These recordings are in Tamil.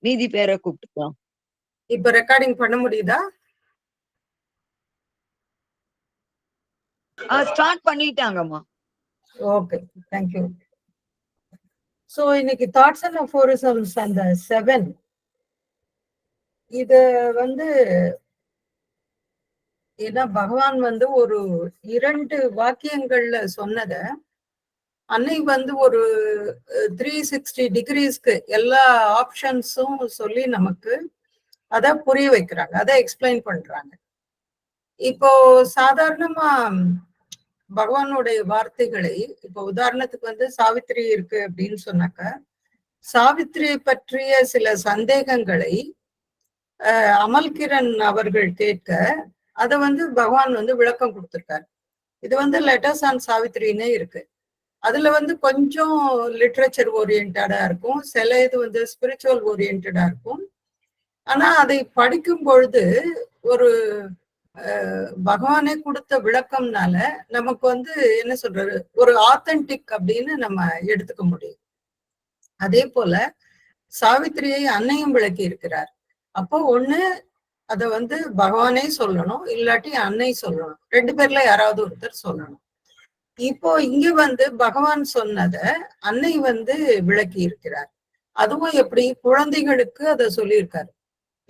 மீதி பேரை கூப்பிட்டுக்கலாம். இப்ப ரெக்கார்டிங் பண்ண முடியுதா? ஸ்டார்ட் பண்ணிட்டாங்கம்மா. Okay, thank you. சோ இன்னைக்கு தாட்ஸ் அண்ட் அஃபோரிசம்ஸ் அந்த 7 இது வந்து ஏன்னா பகவான் வந்து ஒரு 2 வாக்கியங்கள்ல சொன்னத அன்னை வந்து ஒரு 360 டிகிரிஸ்க்கு எல்லா ஆப்ஷன்ஸும் சொல்லி நமக்கு அத புரிய வைக்கிறாங்க, அதை எக்ஸ்பிளைன் பண்றாங்க. இப்போ சாதாரணமா பகவானுடைய வார்த்தைகளை இப்போ உதாரணத்துக்கு வந்து சாவித்திரி இருக்கு அப்படின்னு சொன்னாக்க, சாவித்திரியை பற்றிய சில சந்தேகங்களை அமல்கிரண் அவர்கள் கேட்க அத வந்து பகவான் வந்து விளக்கம் கொடுத்திருக்காரு. இது வந்து லெட்டர்ஸ் ஆன் சாவித்திரின்னே இருக்கு. அதுல வந்து கொஞ்சம் லிட்ரேச்சர் ஓரியன்டா இருக்கும், சில இது வந்து ஸ்பிரிச்சுவல் ஓரியன்டா இருக்கும். ஆனா அதை படிக்கும் பொழுது ஒரு பகவானே கொடுத்த விளக்கம்னால நமக்கு வந்து என்ன சொல்றது, ஒரு ஆத்தென்டிக் அப்படின்னு நம்ம எடுத்துக்க முடியும். அதே போல சாவித்திரியை அன்னையும் விளக்கி இருக்கிறார். அப்போ ஒண்ணு அத வந்து பகவானே சொல்லணும், இல்லாட்டி அன்னை சொல்லணும், 2 பேர்ல யாராவது ஒருத்தர் சொல்லணும். இப்போ இங்க வந்து பகவான் சொன்னத அன்னை வந்து விளக்கி இருக்கிறார். அதுவும் எப்படி, குழந்தைகளுக்கு அதை சொல்லியிருக்காரு.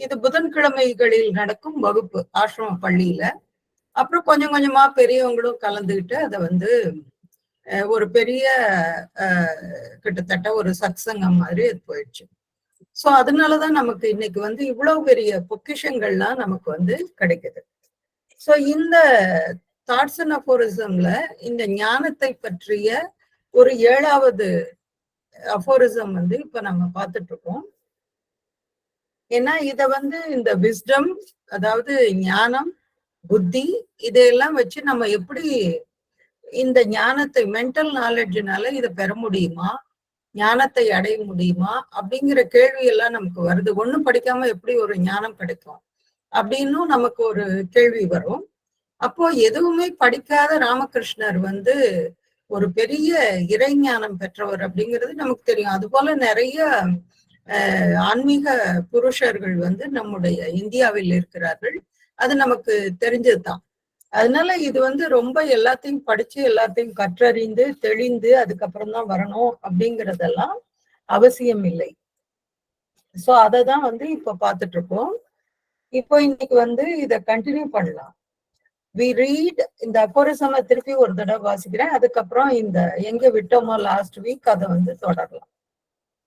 இது புதன்கிழமைகளில் நடக்கும் வகுப்பு ஆசிரம பள்ளியில. அப்புறம் கொஞ்சம் கொஞ்சமா பெரியவங்களும் கலந்துகிட்டு அதை வந்து ஒரு பெரிய கிட்டத்தட்ட ஒரு சத்சங்கம் மாதிரி அது போயிடுச்சு. சோ அதனாலதான் நமக்கு இன்னைக்கு வந்து இவ்வளவு பெரிய பொக்கிஷங்கள்லாம் நமக்கு வந்து கிடைக்குது. சோ இந்த தாட்ஸ் அண்ட் அஃபோரிசம்ல இந்த ஞானத்தை பற்றிய ஒரு 7வது அஃபோரிசம் வந்து இப்ப நம்ம பார்த்துட்டு இருக்கோம். ஏன்னா இத வந்து இந்த விஸ்டம், அதாவது ஞானம், புத்தி, இதையெல்லாம் வச்சு நம்ம எப்படி இந்த ஞானத்தை மென்டல் நாலேஜ்னால இதை பெற முடியுமா, ஞானத்தை அடைய முடியுமா அப்படிங்கிற கேள்வி எல்லாம் நமக்கு வருது. ஒண்ணும் படிக்காம எப்படி ஒரு ஞானம் கிடைக்கும் அப்படின்னும் நமக்கு ஒரு கேள்வி வரும். அப்போ எதுவுமே படிக்காத ராமகிருஷ்ணர் வந்து ஒரு பெரிய இறைஞானம் பெற்றவர் அப்படிங்கிறது நமக்கு தெரியும். அது போல நிறைய ஆன்மீக புருஷர்கள் வந்து நம்முடைய இந்தியாவில் இருக்கிறார்கள், அது நமக்கு தெரிஞ்சதுதான். அதனால இது வந்து ரொம்ப எல்லாத்தையும் படிச்சு எல்லாத்தையும் கற்றறிந்து தெளிந்து அதுக்கப்புறம் தான் வரணும் அப்படிங்கறதெல்லாம் அவசியம் இல்லை. சோ அததான் வந்து இப்ப பார்த்துட்டு இருக்கோம். இப்போ இன்னைக்கு வந்து இத கண்டினியூ பண்ணலாம். we read இந்த அஃபோரிசம திருப்பி ஒரு தடவை வாசிக்கிறேன், அதுக்கப்புறம் இந்த எங்க விட்டோமோ லாஸ்ட் வீக் அதை வந்து தொடரலாம்.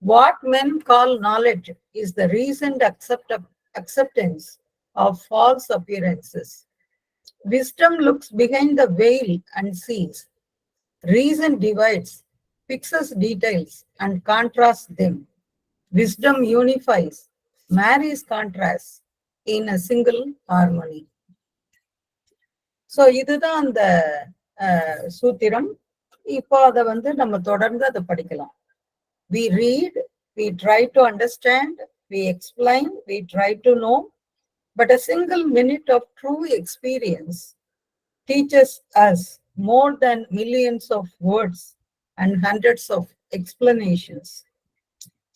What men call knowledge is the reasoned acceptance of false appearances. Wisdom looks behind the veil and sees. Reason divides, fixes details, and contrasts them. Wisdom unifies, marries contrasts in a single harmony. So இதுதான் அந்த சூத்திரம். இப்போ அதை வந்து நம்ம தொடர்ந்து அதை படிக்கலாம். We read, we try to understand, we explain, we try to know, but a single minute of true experience teaches us more than millions of words and hundreds of explanations.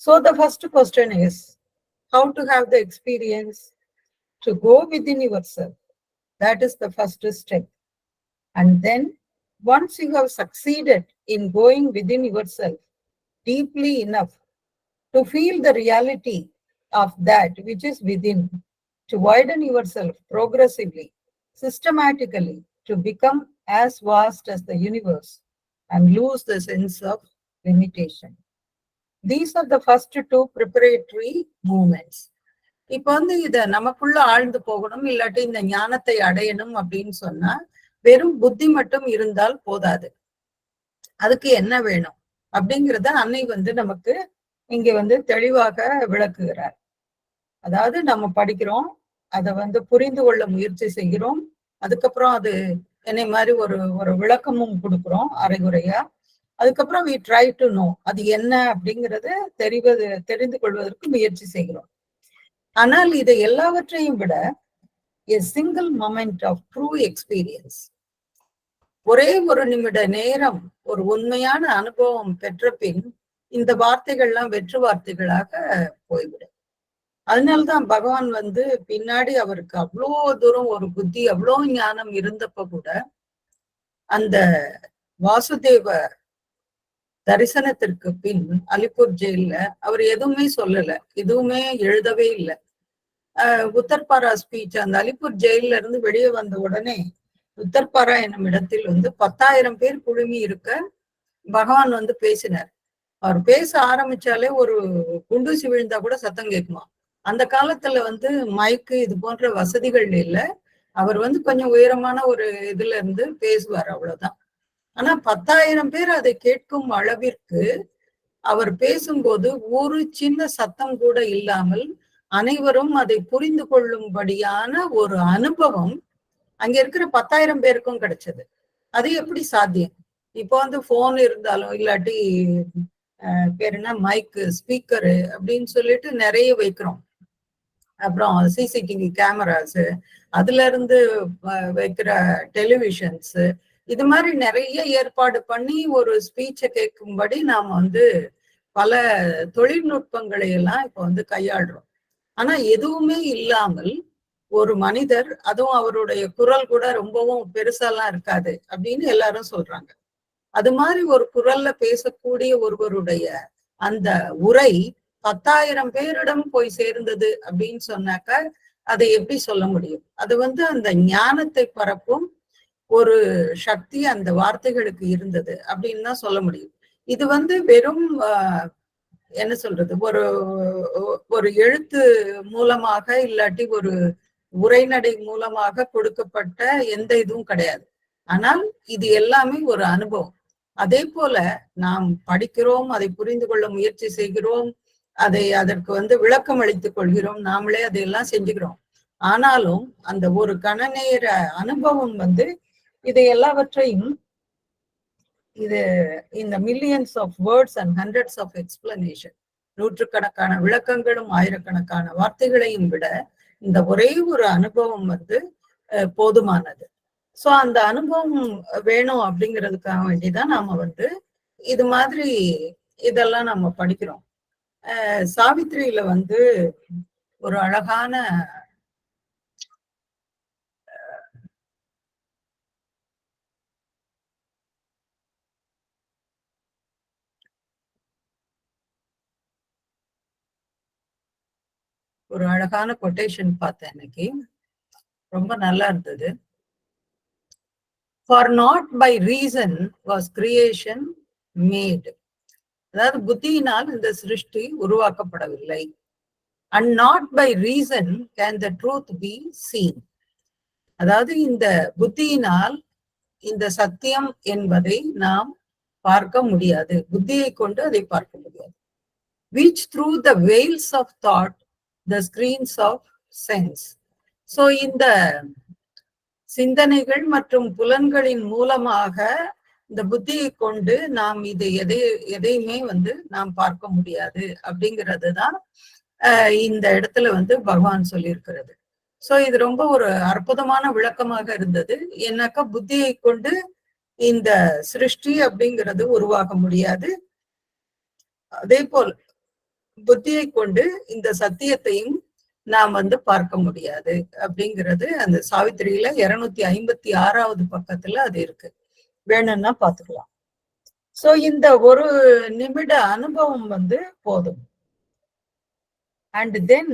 So the first question is, how to have the experience? To go within yourself. That is the first step. And then once you have succeeded in going within yourself deeply enough to feel the reality of that which is within, to widen yourself progressively, systematically, to become as vast as the universe and lose the sense of limitation. These are the first 2 preparatory movements. இப்ப வந்து இத நமக்குள்ள ஆழ்ந்து போகணும், இல்லாட்டி இந்த ஞானத்தை அடையணும் அப்படின்னு சொன்னா வெறும் புத்தி மட்டும் இருந்தால் போதாது. அதுக்கு என்ன வேணும் அப்படிங்கிறத அன்னை வந்து நமக்கு இங்க வந்து தெளிவாக விளக்குகிறார். அதாவது நம்ம படிக்கிறோம், அதை வந்து புரிந்து கொள்ள முயற்சி செய்கிறோம், அதுக்கப்புறம் அது என்னை மாதிரி ஒரு விளக்கமும் கொடுக்குறோம் அரைகுறையா. அதுக்கப்புறம் we try to know, அது என்ன அப்படிங்கிறது தெரிந்து கொள்வதற்கு முயற்சி செய்கிறோம். ஆனால் இதை எல்லாவற்றையும் விட a single moment of true experience, ஒரே ஒரு நிமிட நேரம் ஒரு உண்மையான அனுபவம் பெற்ற பின் இந்த வார்த்தைகள்லாம் வெற்று வார்த்தைகளாக போய்விடும். அதனாலதான் பகவான் வந்து பின்னாடி அவருக்கு அவ்வளோ தூரம் ஒரு புத்தி, அவ்வளோ ஞானம் இருந்தப்ப கூட அந்த வாசுதேவ தரிசனத்திற்கு பின் அலிப்பூர் ஜெயில அவர் எதுவுமே சொல்லல, எதுவுமே எழுதவே இல்லை. உத்தர்பாரா ஸ்பீச், அந்த அலிப்பூர் ஜெயில இருந்து வெளியே வந்த உடனே உத்தர்பாரா என்னும் இடத்தில் வந்து 10,000 பேர் குழுமி இருக்க பகவான் வந்து பேசினார். அவர் பேச ஆரம்பிச்சாலே ஒரு குண்டூசி விழுந்தா கூட சத்தம் கேட்குமா. அந்த காலத்துல வந்து மைக்கு இது போன்ற வசதிகள் இல்ல. அவர் வந்து கொஞ்சம் உயரமான ஒரு இதுல இருந்து பேசுவார், அவ்வளவுதான். ஆனா 10,000 பேர் அதை கேட்கும் அளவிற்கு அவர் பேசும்போது ஒரு சின்ன சத்தம் கூட இல்லாமல் அனைவரும் அதை புரிந்து கொள்ளும்படியான ஒரு அனுபவம் அங்க இருக்கிற 10,000 பேருக்கும் கிடைச்சது. அது எப்படி சாத்தியம்? இப்போ வந்து போன் இருந்தாலும் இல்லாட்டி பேர் என்ன மைக்கு, ஸ்பீக்கரு அப்படின்னு சொல்லிட்டு நிறைய வைக்கிறோம். அப்புறம் சிசிடிவி கேமராஸ், அதுல இருந்து வைக்கிற டெலிவிஷன்ஸ், இது மாதிரி நிறைய ஏற்பாடு பண்ணி ஒரு ஸ்பீச்சை கேட்கும்படி நாம வந்து பல தொழில்நுட்பங்களை எல்லாம் இப்ப வந்து கையாளுறோம். ஆனா எதுவுமே இல்லாமல் ஒரு மனிதர், அதுவும் அவருடைய குரல் கூட ரொம்பவும் பெருசாலாம் இருக்காது அப்படின்னு எல்லாரும் சொல்றாங்க. அது மாதிரி ஒரு குரல்ல பேசக்கூடிய ஒருவருடைய அந்த உரை 10,000 பேரிடம் போய் சேர்ந்தது அப்படின்னு சொன்னாக்க அதை எப்படி சொல்ல முடியும்? அது வந்து அந்த ஞானத்தை பரப்பும் ஒரு சக்தி அந்த வார்த்தைகளுக்கு இருந்தது அப்படின்னு தான் சொல்ல முடியும். இது வந்து வெறும் என்ன சொல்றது, ஒரு எழுத்து மூலமாக இல்லாட்டி ஒரு உரைநடை மூலமாக கொடுக்கப்பட்ட எந்த இதுவும் கிடையாது. ஆனால் இது எல்லாமே ஒரு அனுபவம். அதே போல நாம் படிக்கிறோம், அதை புரிந்து கொள்ள முயற்சி செய்கிறோம், அதற்கு வந்து விளக்கம் அளித்துக் கொள்கிறோம், நாமளே அதையெல்லாம் செஞ்சுக்கிறோம். ஆனாலும் அந்த ஒரு கண நேர அனுபவம் வந்து இதை எல்லாவற்றையும் இது இந்த millions of words and hundreds of explanation, நூற்றுக்கணக்கான விளக்கங்களும் ஆயிரக்கணக்கான வார்த்தைகளையும் விட இந்த ஒரே ஒரு அனுபவம் வந்து போதுமானது. சோ அந்த அனுபவம் வேணும் அப்படிங்கிறதுக்காக வேண்டிதான் நாம வந்து இது மாதிரி இதெல்லாம் நம்ம படிக்கிறோம். சாவித்திரியில வந்து ஒரு அழகான கொட்டேஷன் பார்த்தேன் இன்னைக்கு, ரொம்ப நல்லா இருந்தது. For not by reason was creation made. அதாவது புத்தியினால் இந்த சிருஷ்டி உருவாக்கப்படவில்லை. And not by reason can the truth be seen. அதாவது இந்த புத்தியினால் இந்த சத்தியம் என்பதை நாம் பார்க்க முடியாது, புத்தியை கொண்டு அதை பார்க்க முடியாது. Which through the veils of thought, the screens of sense. So இந்த சிந்தனைகள் மற்றும் புலன்களின் மூலமாக இந்த புத்தியை கொண்டு நாம் இது எதையுமே வந்து நாம் பார்க்க முடியாது அப்படிங்கிறது தான் இந்த இடத்துல வந்து பகவான் சொல்லியிருக்கிறது. சோ இது ரொம்ப ஒரு அற்புதமான விளக்கமாக இருந்தது. ஏன்னாக்கா புத்தியை கொண்டு இந்த சிருஷ்டி அப்படிங்கிறது உருவாக முடியாது, அதே போல் புத்தியை கொண்டு இந்த சத்தியத்தையும் நாம் வந்து பார்க்க முடியாது அப்படிங்கிறது அந்த சாவித்திரியில 256வது பக்கத்துல அது இருக்கு, வேணும்னா பாத்துக்கலாம். சோ இந்த ஒரு நிமிட அனுபவம் வந்து போதும். And then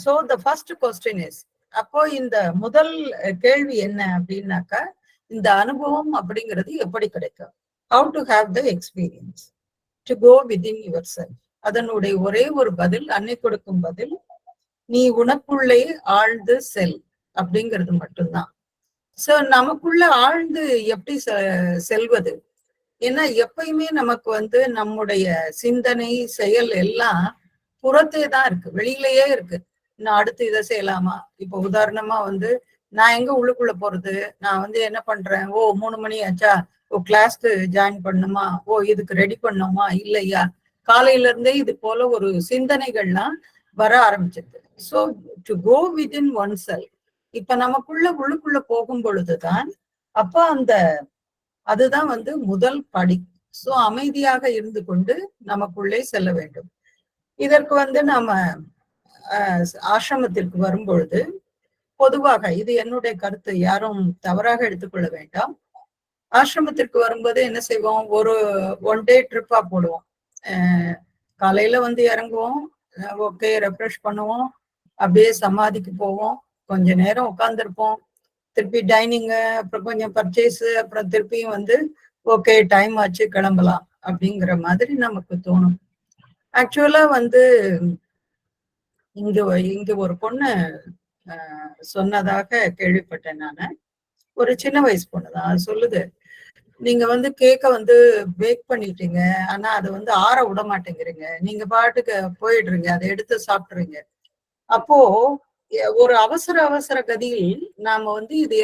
so the first question is, அப்போ இந்த முதல் கேள்வி என்ன அப்படின்னாக்கா, இந்த அனுபவம் அப்படிங்கிறது எப்படி கிடைக்கும்? How to have the experience to go within yourself. அதனுடைய ஒரே ஒரு பதில், அன்னை கொடுக்கும் பதில், நீ உனக்குள்ளே ஆழ்ந்து செல் அப்படிங்கிறது மட்டும்தான். சோ நமக்குள்ள ஆழ்ந்து எப்படி செல்வது? ஏன்னா எப்பயுமே நமக்கு வந்து நம்முடைய சிந்தனை செயல் எல்லாம் புறத்தே தான் இருக்கு, வெளியிலேயே இருக்கு. நான் அடுத்து இதை செய்யலாமா? இப்போ உதாரணமா வந்து நான் எங்க உள்ளுக்குள்ள போறது? நான் வந்து என்ன பண்றேன், 3 மணி ஆச்சா, கிளாஸ்க்கு ஜாயின் பண்ணுமா, இதுக்கு ரெடி பண்ணுமா, இல்லையா, காலையில இருந்தே இது போல ஒரு சிந்தனைகள்லாம் வர ஆரம்பிச்சிருக்கு. So to go within oneself, இப்ப நமக்குள்ள உள்ளுக்குள்ள போகும் பொழுதுதான் அப்ப அதுதான் வந்து முதல் படி. சோ அமைதியாக இருந்து கொண்டு நமக்குள்ளே செல்ல வேண்டும். இதற்கு வந்து நாம ஆசிரமத்திற்கு வரும்பொழுது பொதுவாக இது என்னுடைய கருத்து, யாரும் தவறாக எடுத்துக்கொள்ள வேண்டாம். ஆசிரமத்திற்கு வரும்போது என்ன செய்வோம், ஒரு 1 டே ட்ரிப்பா போடுவோம். காலையில வந்து இறங்குவோம், ஓகே ரெஃப்ரெஷ் பண்ணுவோம், அப்படியே சமாதிக்கு போவோம், கொஞ்ச நேரம் உட்கார்ந்துருப்போம், திருப்பி டைனிங்கு, அப்புறம் கொஞ்சம் பர்ச்சேஸ், அப்புறம் திருப்பியும் வந்து ஓகே டைம் ஆச்சு கிளம்பலாம் அப்படிங்கிற மாதிரி நமக்கு தோணும். ஆக்சுவலா வந்து இங்க ஒரு பொண்ணு சொன்னதாக கேள்விப்பட்டேன் நானு. ஒரு சின்ன வயசு பொண்ணுதான். அது சொல்லுது, நீங்க வந்து கேக்க வந்து பேக் பண்ணிட்டீங்க, ஆனா அதை வந்து ஆற விட மாட்டேங்கிறீங்க, நீங்க பாட்டுக்கு போயிடுறீங்க, அதை எடுத்து சாப்பிடுறீங்க. அப்போ ஒரு அவசர கதியில் நாம வந்து இது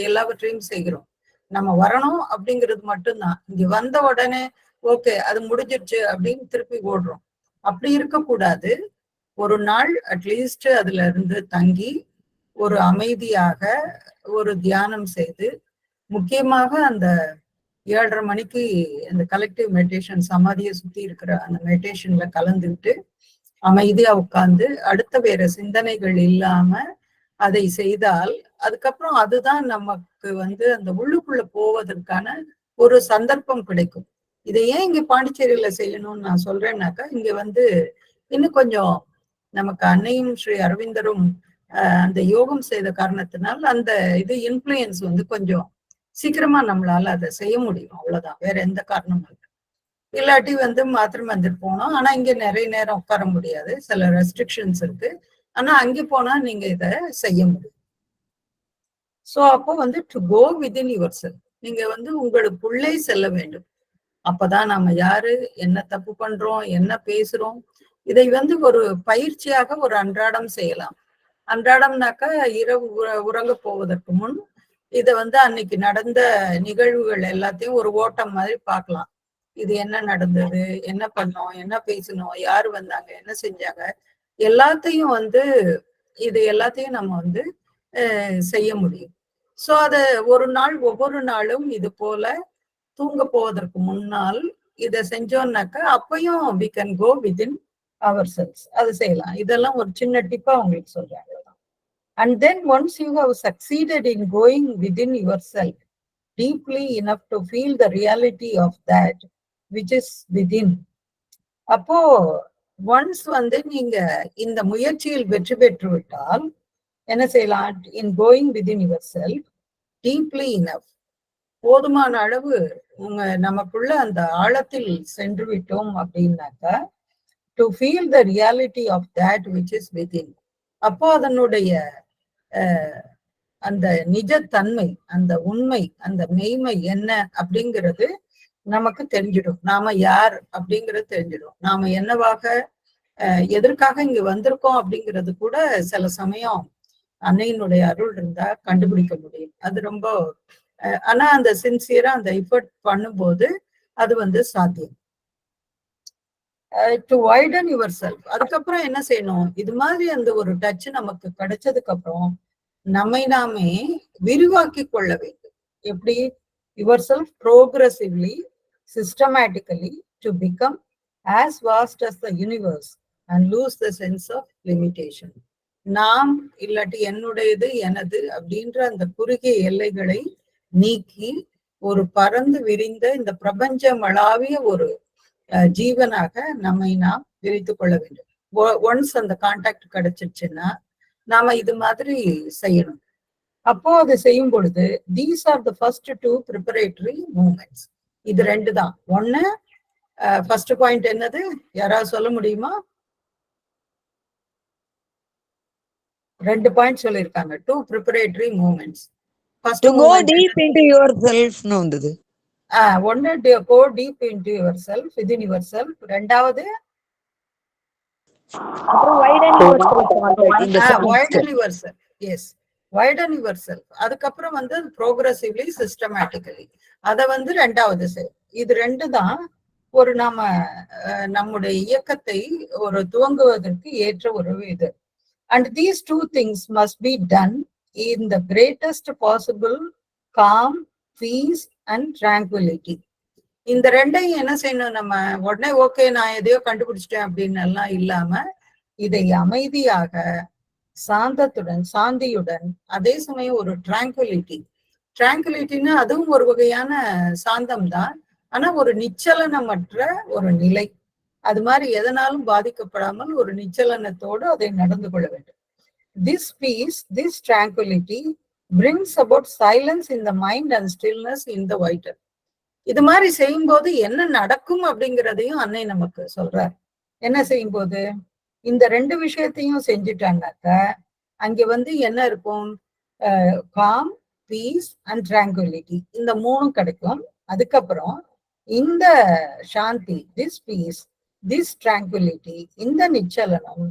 எல்லாவற்றையும் செய்கிறோம். நம்ம வரணும் அப்படிங்கிறது மட்டும்தான். இங்க வந்த உடனே ஓகே அது முடிஞ்சிருச்சு அப்படின்னு திருப்பி ஓடுறோம். அப்படி இருக்கக்கூடாது. ஒரு நாள் அட்லீஸ்ட் அதுல இருந்து தங்கி ஒரு அமைதியாக ஒரு தியானம் செய்து, முக்கியமாக அந்த 7:30 மணிக்கு அந்த கலெக்டிவ் மெடிடேஷன் சமாதியை சுத்தி இருக்கிற அந்த மெடிடேஷன்ல கலந்துட்டு அமைதியா உட்கார்ந்து அடுத்த வேற சிந்தனைகள் இல்லாம அதை செய்தால், அதுக்கப்புறம் அதுதான் நமக்கு வந்து அந்த உள்ளுக்குள்ள போவதற்கான ஒரு சந்தர்ப்பம் கிடைக்கும். இதை ஏன் இங்க பாண்டிச்சேரியில செய்யணும்னு நான் சொல்றேன்னாக்கா, இங்க வந்து இன்னும் கொஞ்சம் நமக்கு அன்னையும் ஸ்ரீ அரவிந்தரும் அந்த யோகம் செய்த காரணத்தினால் அந்த இது இன்ஃப்ளூயன்ஸ் வந்து கொஞ்சம் சீக்கிரமா நம்மளால அதை செய்ய முடியும். அவ்வளவுதான், வேற எந்த காரணமும் இல்லை. இல்லாட்டி வந்து மாத்திரை வந்துட்டு போனோம். ஆனா இங்க நிறைய நேரம் உட்கார முடியாது, சில ரெஸ்ட்ரிக்ஷன்ஸ் இருக்கு. ஆனா அங்கே போனா நீங்க இத செய்ய முடியும். சோ அப்போ வந்து to go within yourself, நீங்க வந்து உங்களுக்குள்ளே செல்ல வேண்டும். அப்பதான் நாம யாரு, என்ன தப்பு பண்றோம், என்ன பேசுறோம், இதை வந்து ஒரு பயிற்சியாக ஒரு அன்றாடம் செய்யலாம். அன்றாடம்னாக்கா இரவு உறங்க போவதற்கு முன் இத வந்து அன்னைக்கு நடந்த நிகழ்வுகள் எல்லாத்தையும் ஒரு ஓட்டம் மாதிரி பார்க்கலாம். இது என்ன நடந்தது, என்ன பண்ணோம், என்ன பேசணும், யாரு வந்தாங்க, என்ன செஞ்சாங்க, எல்லாத்தையும் வந்து இது எல்லாத்தையும் நம்ம வந்து செய்ய முடியும். சோ அத ஒரு நாள் ஒவ்வொரு நாளும் இது போல தூங்க போவதற்கு முன்னால் இத செஞ்சோம்னாக்கா அப்பயும் we can go within ourselves. அது செய்யலாம். இதெல்லாம் ஒரு சின்ன டிப்பா உங்களுக்கு சொல்றேன். And then once you have succeeded in going within yourself deeply enough to feel the reality of that which is within, அப்போ ஒன்ஸ் வந்து நீங்க இந்த முயற்சியில் வெற்றி பெற்று விட்டால் என்ன செய்யலாம், in going within yourself deeply enough, போதுமான அளவு நமக்குள்ள அந்த ஆழத்தில் சென்று விட்டோம் அப்படின்னாக்கா, to feel the reality of that which is within, அப்போ அதனுடைய அந்த நிஜத்தன்மை, அந்த உண்மை, அந்த மெய்மை என்ன அப்படிங்கிறது நமக்கு தெரிஞ்சிடும். நாம யார் அப்படிங்கிறது தெரிஞ்சிடும். நாம என்னவாக எதற்காக இங்க வந்திருக்கோம் அப்படிங்கிறது கூட சில சமயம் அன்னையினுடைய அருள் இருந்தா கண்டுபிடிக்க முடியும். அது ரொம்ப ஆனா அந்த சின்சியரா அந்த எஃபர்ட் பண்ணும்போது அது வந்து சாத்தியம். டு வைடன் யுவர் செல்ஃப், அதுக்கப்புறம் என்ன செய்யணும், இது மாதிரி அந்த ஒரு டச் நமக்கு கிடைச்சதுக்கு அப்புறம் நம்மை நாமே விரிவாக்கி கொள்ள வேண்டும். எப்படி, your self progressively systematically to become as vast as the universe and lose the sense of limitation. நாம் இல்லாட்டி என்னுடையது எனது அப்படின்ற அந்த குறுகிய எல்லைகளை நீக்கி ஒரு பறந்து விரிந்த இந்த பிரபஞ்சமளாவிய ஒரு ஜீவனாக நம்மை நாம் விரித்து கொள்ள வேண்டும். ஒன்ஸ் அந்த கான்டாக்ட் கிடைச்சிருச்சுன்னா நாம இது மாதிரி செய்யணும். அப்போ அது செய்யும் பொழுது these are the first 2 preparatory moments. இது 2 தான். ஒன்னு ஃபர்ஸ்ட் பாயிண்ட் என்னது, யாராவது சொல்ல முடியுமா? 2 பாயிண்ட் சொல்லிருக்காங்க. 2 preparatory moments. First go deep into yourself னு வந்தது. ஒன்னு go deep into yourself, within yourself. ரெண்டாவது அப்புறம் widen yourself. Yes, widen yourself. அதுக்கப்புறம் வந்து progressively systematically அத வந்து ரெண்டாவது செய். இது 2 தான் ஒரு நம்முடைய இயக்கத்தை ஒரு துவங்குவதற்கு ஏற்ற ஒரு இது. And these 2 things must be done in the greatest possible calm, peace and tranquility. இந்த 2ஐயும் என்ன செய்யணும், நம்ம உடனே ஓகே நான் எதையோ கண்டுபிடிச்சிட்டேன் அப்படின்னு எல்லாம் இல்லாம இதை அமைதியாக சாந்தத்துடன் சாந்தியுடன் அதே சமயம் ஒரு டிராங்குலிட்டின்னா அதுவும் ஒரு வகையான சாந்தம் தான். ஆனா ஒரு நிச்சலனமற்ற ஒரு நிலை. அது மாதிரி எதனாலும் பாதிக்கப்படாமல் ஒரு நிச்சலனத்தோடு அதை நடந்து கொள்ள வேண்டும். This peace, this tranquility brings about silence in the mind and stillness in the vital. இது மாதிரி செய்யும்போது என்ன நடக்கும் அப்படிங்கிறதையும் அன்னை நமக்கு சொல்றார். என்ன செய்யும்போது இந்த 2 விஷயத்தையும் செஞ்சுட்டாங்கனாக்க அங்க என்ன இருக்கும்? காம், பீஸ் அண்ட் டிராங்குலிட்டி, இந்த 3ம் கிடைக்கும். அதுக்கப்புறம் இந்த சாந்தி, திஸ் பீஸ், திஸ் டிராங்குலிட்டி, இந்த நிச்சலனம்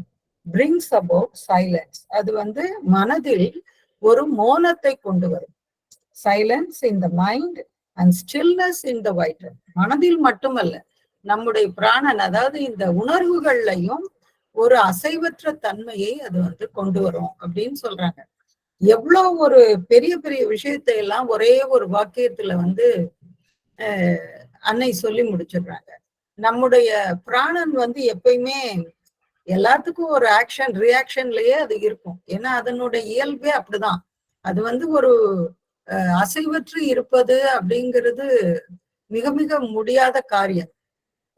brings about silence. அது மனதில் ஒரு மோனத்தை கொண்டு வரும். Silence in the mind and stillness in the vital. மனதில் மட்டுமல்ல, நம்முடைய பிராணன், அதாவது இந்த உணர்வுகள்லையும் ஒரு அசைவற்ற தன்மையை அது கொண்டு வரும் அப்படின்னு சொல்றாங்க. எவ்வளவு ஒரு பெரிய பெரிய விஷயத்தை எல்லாம் ஒரே ஒரு வாக்கியத்துல அன்னை சொல்லி முடிச்சிடுறாங்க. நம்முடைய பிராணன் எப்பயுமே எல்லாத்துக்கும் ஒரு ஆக்ஷன் ரியாக்ஷன்லயே அது இருக்கும். ஏன்னா அதனுடைய இயல்பே அப்படிதான். அது ஒரு அசைவற்று இருப்பது அப்படிங்கிறது மிக மிக முடியாத காரியம்.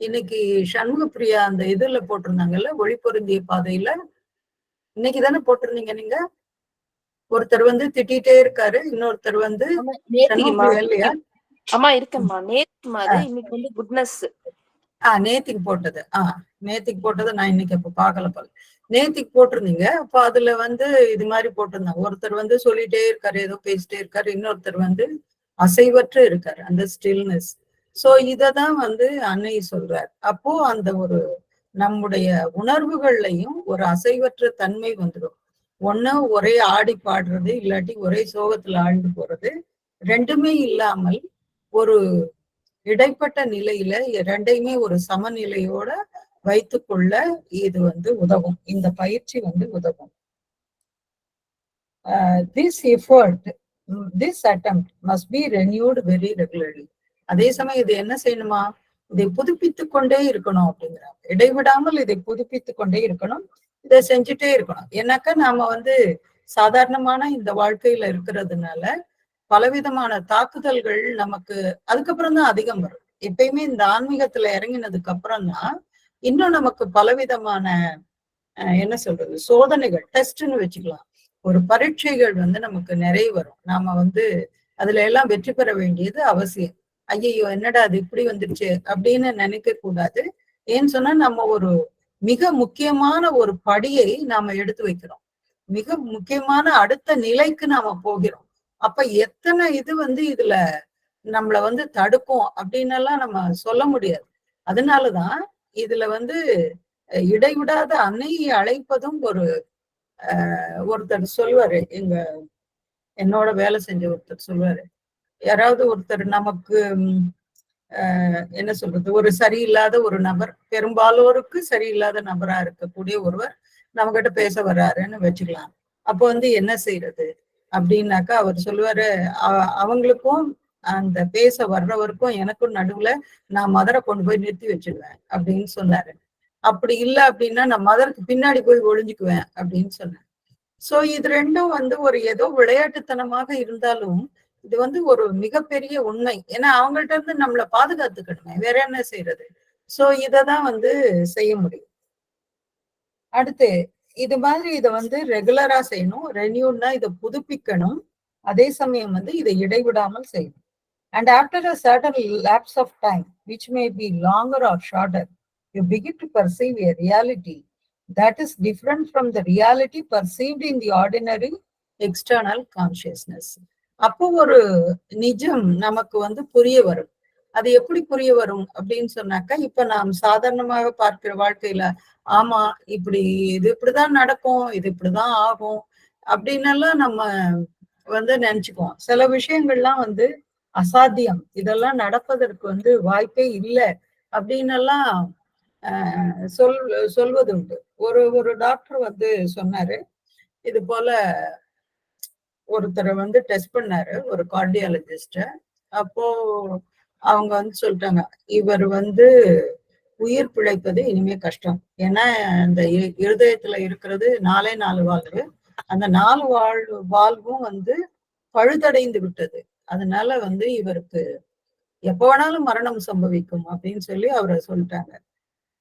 இன்னைக்கு சண்முக பிரியா அந்த இதுல போட்டிருந்தாங்கல்ல, ஒளி பொருந்திய பாதையில, இன்னைக்கு தானே போட்டிருந்தீங்க நீங்க. ஒருத்தர் திட்டிகிட்டே இருக்காரு, இன்னொருத்தர் இல்லையா? ஆமா இருக்கம்மா, நேத்து இன்னைக்கு குட்னஸ். நேத்திக்கு போட்டது. நேத்திக்கு போட்டது நான் இன்னைக்கு அப்ப பாக்கல போல. நேத்திக்கு போட்டிருந்தீங்க. அப்ப அதுல இது மாதிரி போட்டிருந்தாங்க. ஒருத்தர் சொல்லிட்டே இருக்காரு, ஏதோ பேசிட்டே இருக்காரு, இன்னொருத்தர் அசைவற்று இருக்காரு, அந்த ஸ்டில்னஸ். சோ இததான் அன்னை சொல்றார். அப்போ அந்த ஒரு நம்முடைய உணர்வுகள்லையும் ஒரு அசைவற்ற தன்மை வந்துடும். ஒண்ணு ஒரே ஆடி பாடுறது, இல்லாட்டி ஒரே சோகத்துல ஆழ்ந்து போறது, ரெண்டுமே இல்லாமல் ஒரு இடைப்பட்ட நிலையில ரெண்டையுமே ஒரு சமநிலையோட வைத்துக்கொள்ள இது உதவும். இந்த பயிற்சி உதவும். This effort, this attempt must be renewed very regularly. அதே சமயம் இது என்ன செய்யணுமா? இதை புதுப்பித்து கொண்டே இருக்கணும் அப்படிங்கிறாங்க. இடைவிடாமல் இதை புதுப்பித்து கொண்டே இருக்கணும், இதை செஞ்சுட்டே இருக்கணும். ஏன்னாக்கா நாம சாதாரணமான இந்த வாழ்க்கையில இருக்கிறதுனால பலவிதமான தாக்குதல்கள் நமக்கு அதுக்கப்புறம் தான் அதிகம் வரும். எப்பயுமே இந்த ஆன்மீகத்துல இறங்கினதுக்கு அப்புறம் தான் இன்னும் நமக்கு பலவிதமான என்ன சொல்றது, சோதனைகள், டெஸ்ட்னு வச்சுக்கலாம், ஒரு பரீட்சைகள் நமக்கு நிறைய வரும். நாம அதுல எல்லாம் வெற்றி பெற வேண்டியது அவசியம். ஐயோ என்னடா அது இப்படி வந்துருச்சு அப்படின்னு நினைக்க கூடாது. ஏன்னு சொன்னா நம்ம ஒரு மிக முக்கியமான ஒரு படியை நாம எடுத்து வைக்கிறோம். மிக முக்கியமான அடுத்த நிலைக்கு நாம போகிறோம். அப்ப எத்தனை இது இதுல நம்மள தடுக்கும் அப்படின்னு எல்லாம் நம்ம சொல்ல முடியாது. அதனாலதான் இதுல இடைவிடாத அன்னையை அழைப்பதும் ஒருத்தர் சொல்வாரு, என்னோட வேலை செஞ்ச ஒருத்தர் சொல்வாரு, யாராவது ஒருத்தர் நமக்கு என்ன சொல்றது, ஒரு சரியில்லாத ஒரு நபர், பெரும்பாலோருக்கு சரியில்லாத நபரா இருக்கக்கூடிய ஒருவர் நம்ம கிட்ட பேச வர்றாருன்னு வச்சுக்கலாம். அப்போ என்ன செய்யறது அப்படின்னாக்கா அவர் சொல்லுவாரு, அவங்களுக்கும் அந்த பேச வர்றவருக்கும் எனக்கும் நடுவுல நான் மதரை கொண்டு போய் நிறுத்தி வச்சிருவேன் அப்படின்னு சொன்னாரு. அப்படி இல்லை அப்படின்னா நான் மதருக்கு பின்னாடி போய் ஒளிஞ்சுக்குவேன் அப்படின்னு சொன்னேன். சோ இது ரெண்டும் ஒரு ஏதோ விளையாட்டுத்தனமாக இருந்தாலும் இது ஒரு மிகப்பெரிய உண்மை. ஏன்னா அவங்கள்ட்ட இருந்து நம்மளை பாதுகாத்துக்கணுமே, வேற என்ன செய்யறது? சோ இததான் செய்ய முடியும். அடுத்து இது மாதிரி இதை ரெகுலரா செய்யணும். ரெனியூன்னா இதை புதுப்பிக்கணும். அதே சமயம் இதை இடைவிடாமல் செய்யணும். And after a certain lapse of time, which may be longer or shorter, you begin to perceive a reality that is different from the reality perceived in the ordinary external consciousness. அப்போ ஒரு நிஜம் நமக்கு புரிய வரும். அது எப்படி புரிய வரும் அப்படின்னு சொன்னாக்கா, இப்ப நாம் சாதாரணமாக பார்க்கிற வாழ்க்கையில ஆமா இப்படி இது இப்படிதான் நடக்கும், இது இப்படிதான் ஆகும் அப்படின்னு எல்லாம் நம்ம நினைச்சுக்குவோம். சில விஷயங்கள்லாம் அசாத்தியம், இதெல்லாம் நடப்பதற்கு வாய்ப்பே இல்லை அப்படின்னு எல்லாம் சொல்வது உண்டு. ஒரு டாக்டர் சொன்னாரு, இது போல ஒருத்தரை டெஸ்ட் பண்ணாரு, ஒரு கார்டியாலஜிஸ்ட. அப்போ அவங்க சொல்லிட்டாங்க, இவர் உயிர் பிழைப்பது இனிமே கஷ்டம். ஏன்னா இந்த இருதயத்துல இருக்கிறது 4 வால்வு. அந்த 4 வால்வும் வந்து பழுதடைந்து விட்டது. அதனால வந்து இவருக்கு எப்ப வேணாலும் மரணம் சம்பவிக்கும் அப்படின்னு சொல்லி அவரை சொல்லிட்டாங்க.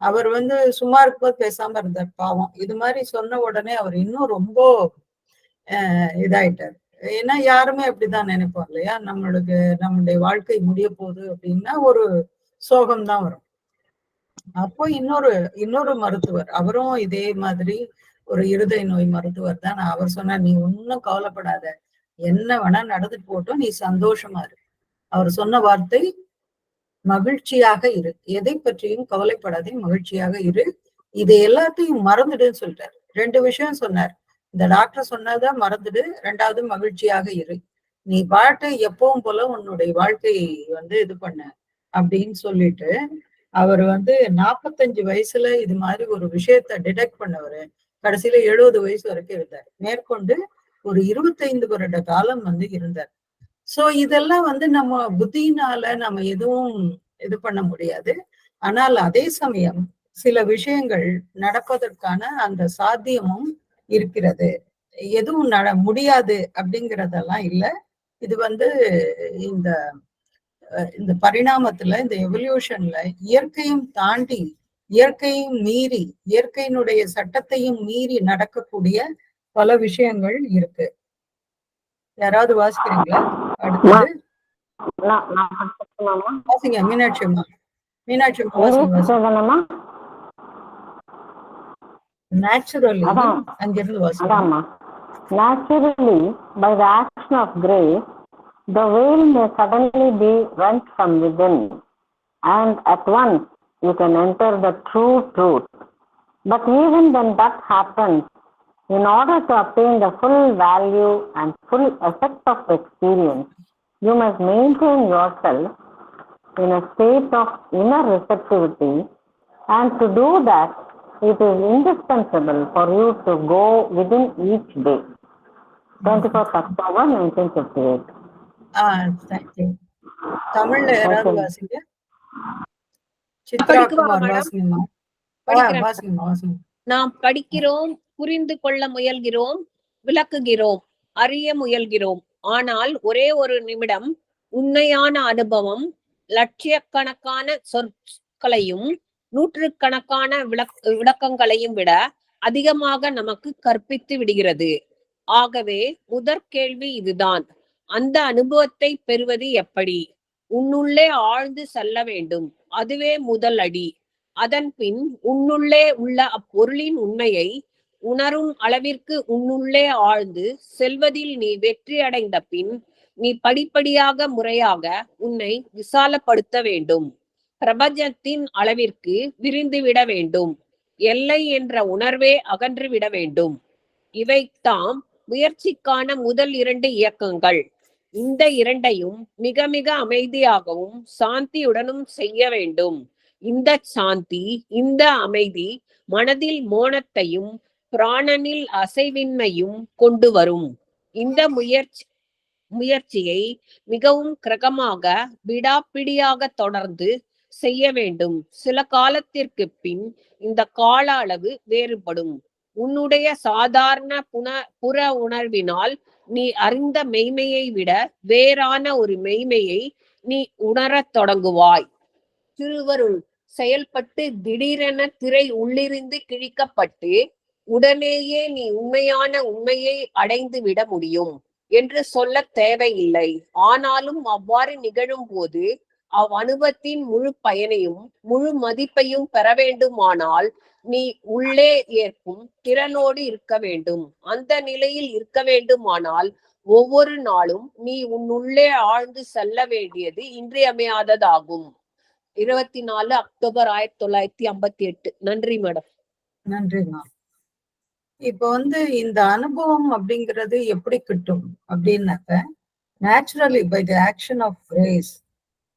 அவர் வந்து சும்மா இருக்கும்போது பேசாம இருந்தார் பாவம். இது மாதிரி சொன்ன உடனே அவர் இன்னும் ரொம்ப இதாயிட்டார். ஏன்னா யாருமே அப்படிதான் நினைப்போம் இல்லையா? நம்மளுடைய வாழ்க்கை முடிய போகுது அப்படின்னா ஒரு சோகம் தான் வரும். அப்போ இன்னொரு மருத்துவர், அவரும் இதே மாதிரி ஒரு இருதய நோய் மருத்துவர் தான். அவர் சொன்னார், நீ ஒன்னும் கவலைப்படாத, என்ன வேணா நடந்துட்டு போட்டும், நீ சந்தோஷமா இரு. அவர் சொன்ன வார்த்தை மகிழ்ச்சியாக இரு, எதை பற்றியும் கவலைப்படாதே, மகிழ்ச்சியாக இரு, இது எல்லாத்தையும் மறந்துடுன்னு சொல்லிட்டாரு. 2 விஷயம் சொன்னார். இந்த டாக்டர் சொன்னதை மறந்துடு, 2வது மகிழ்ச்சியாக இரு, நீ பாட்டு எப்பவும் போல உன்னுடைய வாழ்க்கையை வந்து இது பண்ண அப்படின்னு சொல்லிட்டு, அவர் வந்து 45 வயசுல இது மாதிரி ஒரு விஷயத்த டிடெக்ட் பண்ணவரு கடைசியில 70 வயசு வரைக்கும் இருந்தார். மேற்கொண்டு ஒரு 25 வருட காலம் வந்து இருந்தார். சோ இதெல்லாம் வந்து நம்ம புத்தியினால நம்ம எதுவும் இது பண்ண முடியாது. ஆனால் அதே சமயம் சில விஷயங்கள் நடப்பதற்கான அந்த சாத்தியமும் இருக்கிறது. எதுவும் முடியாது அப்படிங்கிறதெல்லாம் இல்ல. இது வந்து இந்த இந்த பரிணாமத்துல, இந்த எவல்யூஷன்ல இயற்கையும் தாண்டி, இயற்கையும் மீறி, இயற்கையினுடைய சட்டத்தையும் மீறி நடக்கக்கூடிய பல விஷயங்கள் இருக்கு. யாராவது வாசிக்கிறீங்களா? அடுத்தது வாசிங்க. மீனாட்சி அம்மா வாசிங்க. நேச்சுரலி அங்கிருந்து வாசிங்க. Naturally, by the action of grace, the veil may suddenly be rent from within, and at once you can enter the true truth. But even when that happens, in order to obtain the full value and full effect of the experience, you must maintain yourself in a state of inner receptivity, and to do that, it is indispensable for you to go within each day. 24th October 1958. Thank you. தமிழ்ல யாராவது வாசிங்க. சித்ராகுமார் வாசிங்கம்மா. வாசிங்க. நாம் படிக்கிறோம், புரிந்து கொள்ள முயல்கிறோம், விளக்குகிறோம், அறிய முயல்கிறோம். ஆனால் ஒரே ஒரு நிமிடம் உண்மையான அனுபவம் லட்சக்கணக்கான சொற்களையும் நூற்றுக்கணக்கான விளக்கங்களையும் விட அதிகமாக நமக்கு கற்பித்து விடுகிறது. ஆகவே முதற்கேள்வி இதுதான், அந்த அனுபவத்தை பெறுவது எப்படி? உன்னுள்ளே ஆழ்ந்து செல்ல வேண்டும். அதுவே முதல் அடி. அதன் பின் உன்னுள்ளே உள்ள அப்பொருளின் உண்மையை உணரும் அளவிற்கு உன்னுள்ளே ஆழ்ந்து செல்வதில் நீ வெற்றி அடைந்த பின் நீ படிப்படியாக முறையாக உன்னை விசாலப்படுத்த வேண்டும். பிரபஞ்சத்தின் அளவிற்கு விரிந்துவிட வேண்டும். எல்லை என்ற உணர்வே அகன்றுவிட வேண்டும். இவைதாம் முயற்சிக்கான முதல் 2 இயக்கங்கள். இந்த 2ஐயும் மிக மிக அமைதியாகவும் சாந்தியுடனும் செய்ய வேண்டும். இந்த சாந்தி, இந்த அமைதி மனதில் மோனத்தையும் பிராணனில் அசைவின்மையும் கொண்டு வரும். இந்த முயற்சியை மிகவும் கிரகமாக விடாப்பிடியாக தொடர்ந்து செய்ய வேண்டும். சில காலத்திற்கு பின் இந்த கால அளவு வேறுபடும். உன்னுடைய சாதாரண புற உணர்வினால் நீ அறிந்த மெய்மையை விட வேறான ஒரு மெய்மையை நீ உணரத் தொடங்குவாய். திருவருள் செயல்பட்டு திடீரென திரை உள்ளிருந்து கிழிக்கப்பட்டு உடனேயே நீ உண்மையான உண்மையை அடைந்து விட முடியும் என்று சொல்ல தேவையில்லை. ஆனாலும் அவ்வாறு நிகழும் போது அவ்வனுபவத்தின் முழு பயனையும் முழு மதிப்பையும் பெற வேண்டுமானால் நீ உள்ளே ஏற்கும் திறனோடு இருக்க வேண்டும். அந்த நிலையில் இருக்க வேண்டுமானால் ஒவ்வொரு நாளும் நீ உன்னுள்ளே ஆழ்ந்து செல்ல வேண்டியது இன்றியமையாததாகும். 24 அக்டோபர் 1958. நன்றி மேடம். நன்றிமா. இப்ப வந்து இந்த அனுபவம் அப்படிங்கிறது எப்படி கிட்டும் அப்படின்னாக்க, naturally by the action of grace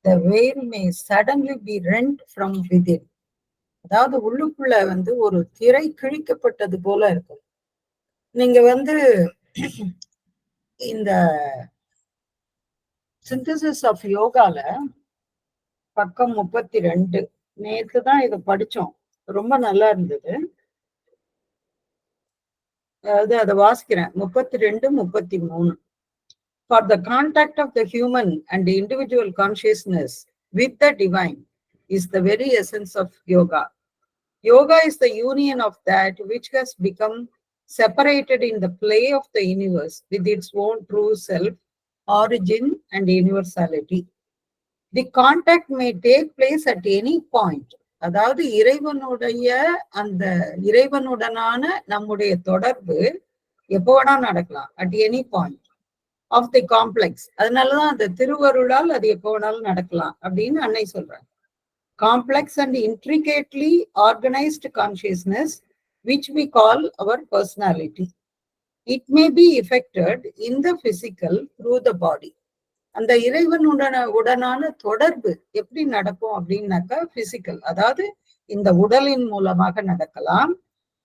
the veil may suddenly be rent from within. அதாவது உள்ளுக்குள்ள வந்து ஒரு திரை கிழிக்கப்பட்டது போல இருக்கும். நீங்க வந்து இந்த சிந்தசிஸ் ஆஃப் யோகால பக்கம் 32 நேத்து தான் இதை படிச்சோம், ரொம்ப நல்லா இருந்தது. அதாவது அதை வாசிக்கிறேன். 32, 33. For the contact of the human and the individual consciousness with the divine is the very essence of yoga. Yoga is the union of that which has become separated in the play of the universe with its own true self, origin and universality. The contact may take place at any point. அதாவது இறைவனுடைய அந்த இறைவனுடனான நம்முடைய தொடர்பு எப்போ வேணா நடக்கலாம், at any point of the complex. அதனாலதான் அந்த திருவருளால் அது எப்போ வேணாலும் நடக்கலாம் அப்படின்னு அன்னை சொல்றாங்க. Complex and intricately organised consciousness which we call our personality. It may be effected in the physical through the body. அந்த இறைவனுடனான தொடர்பு எப்படி நடக்கும் அப்படின்னாக்கா பிசிக்கல், அதாவது இந்த உடலின் மூலமாக நடக்கலாம்.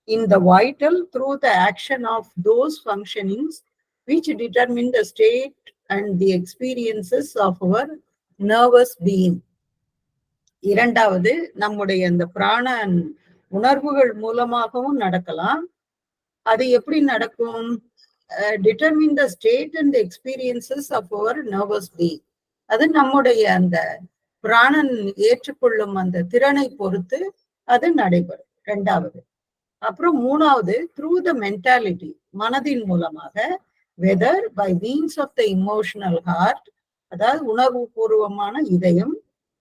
In the vital through the action of those functionings which determine the state and the experiences of our nervous being. இரண்டாவது, நம்முடைய இந்த பிராண உணர்வுகள் மூலமாகவும் நடக்கலாம். அது எப்படி நடக்கும்? Determine the state and the experiences of our nervous being. அது நம்முடைய அந்த பிராணன் ஏற்றுக்கொள்ளும் அந்த திறனை பொறுத்து அது நடைபெறும். இரண்டாவது. அப்புறம் மூணாவது, through the mentality, மனதின் மூலமாக, whether by means of the emotional heart, அதாவது உணர்வு பூர்வமான இதயம்,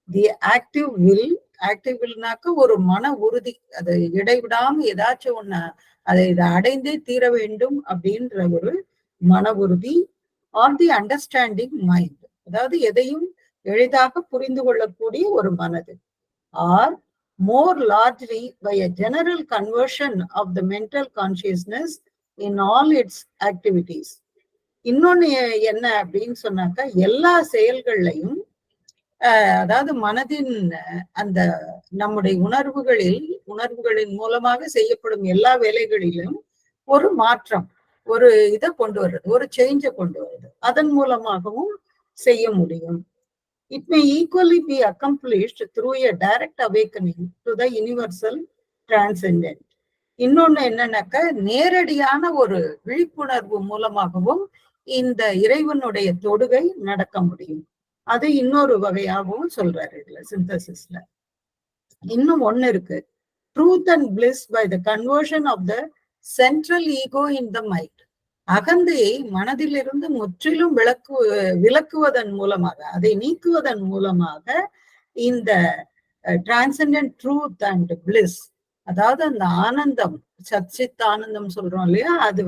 the active will, ஆக்டிவ் வில்னாக்க ஒரு மன உறுதி, அது இடைவிடாம ஏதாச்சும் ஒண்ணு அதை இதை அடைந்தே தீர வேண்டும் அப்படின்ற ஒரு மன உறுதி, ஆர் தி அண்டர்ஸ்டாண்டிங் மைண்ட், அதாவது எதையும் எளிதாக புரிந்து கொள்ளக்கூடிய ஒரு மனது, or more largely by a general conversion of the mental consciousness in all its activities. இன்னொன்னு என்ன அப்படின்னு சொன்னாக்கா, எல்லா செயல்கள்லையும் அதாவது மனதின் அந்த நம்முடைய உணர்வுகளின் மூலமாக செய்யப்படும் எல்லா வேலைகளிலும் ஒரு மாற்றம், ஒரு இதை கொண்டு வர்றது, ஒரு சேஞ்சை கொண்டு வருது, அதன் மூலமாகவும் செய்ய முடியும். It may equally be accomplished through a direct awakening to the universal transcendent. இன்னொன்னு என்னன்னாக்கா, நேரடியான ஒரு விழிப்புணர்வு மூலமாகவும் இந்த இறைவனுடைய தொடுகை நடக்க முடியும். அது இன்னொரு வகையாகவும் சொல்றாரு இதுல சிந்தசிஸ்ல. இன்னும் ஒண்ணு இருக்கு, truth and bliss by the conversion of the central ego in the mind. அகந்தையை மனதிலிருந்து முற்றிலும் விலக்குவதன் மூலமாக, அதை நீக்குவதன் மூலமாக இந்த டிரான்செண்டன்ட் ட்ரூத் அண்ட் பிளிஸ், அதாவது அந்த ஆனந்தம், சச்சித் ஆனந்தம் சொல்றோம் இல்லையா, அது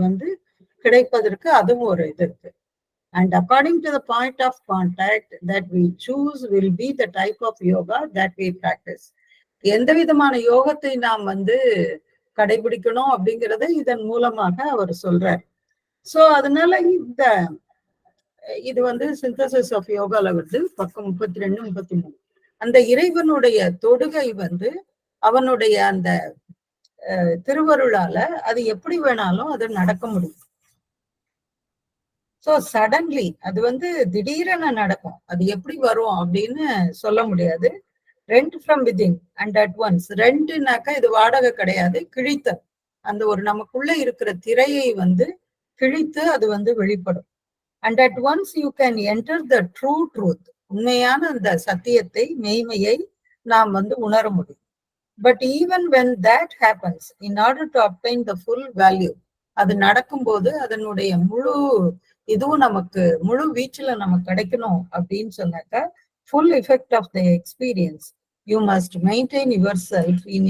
கிடைப்பதற்கு அதுவும் ஒரு இது இருக்கு. And according to the point of contact that we choose will be the type of yoga that we practice. எந்த விதமான யோகத்தை நாம் கடைபிடிக்கணும் அப்படிங்கறத இதன் மூலமாக அவர் சொல்றார். சோ அதனால இது சிந்தசிஸ் ஆஃப் யோகால பக்கம் 32, 33. அந்த இறைவனுடைய தொடுகை அவனுடைய அந்த திருவருளால அது எப்படி வேணாலும் அது நடக்க முடியும். சோ சடன்லி அது திடீரென நடக்கும். அது எப்படி வரும் அப்படின்னு சொல்ல முடியாது. Rent from within and at once. ரெண்ட்னாக்கா இது வாடகை கிடையாது, கிழித்தல். அந்த ஒரு நமக்குள்ள இருக்கிற திரையை கிழித்து அது வெளிப்படும். And at once you can enter the true truth. உண்மையான அந்த சத்தியத்தை, மெய்மையை நாம் உணர முடியும். But even when that happens, in order to obtained the full value, அது நடக்கும்போது அதனுடைய முழு இதுவும் நமக்கு முழு வீச்சுல நமக்கு கிடைக்கணும் அப்படின்னு சொன்னாக்கா, full effect of the experience, you must maintain yourself in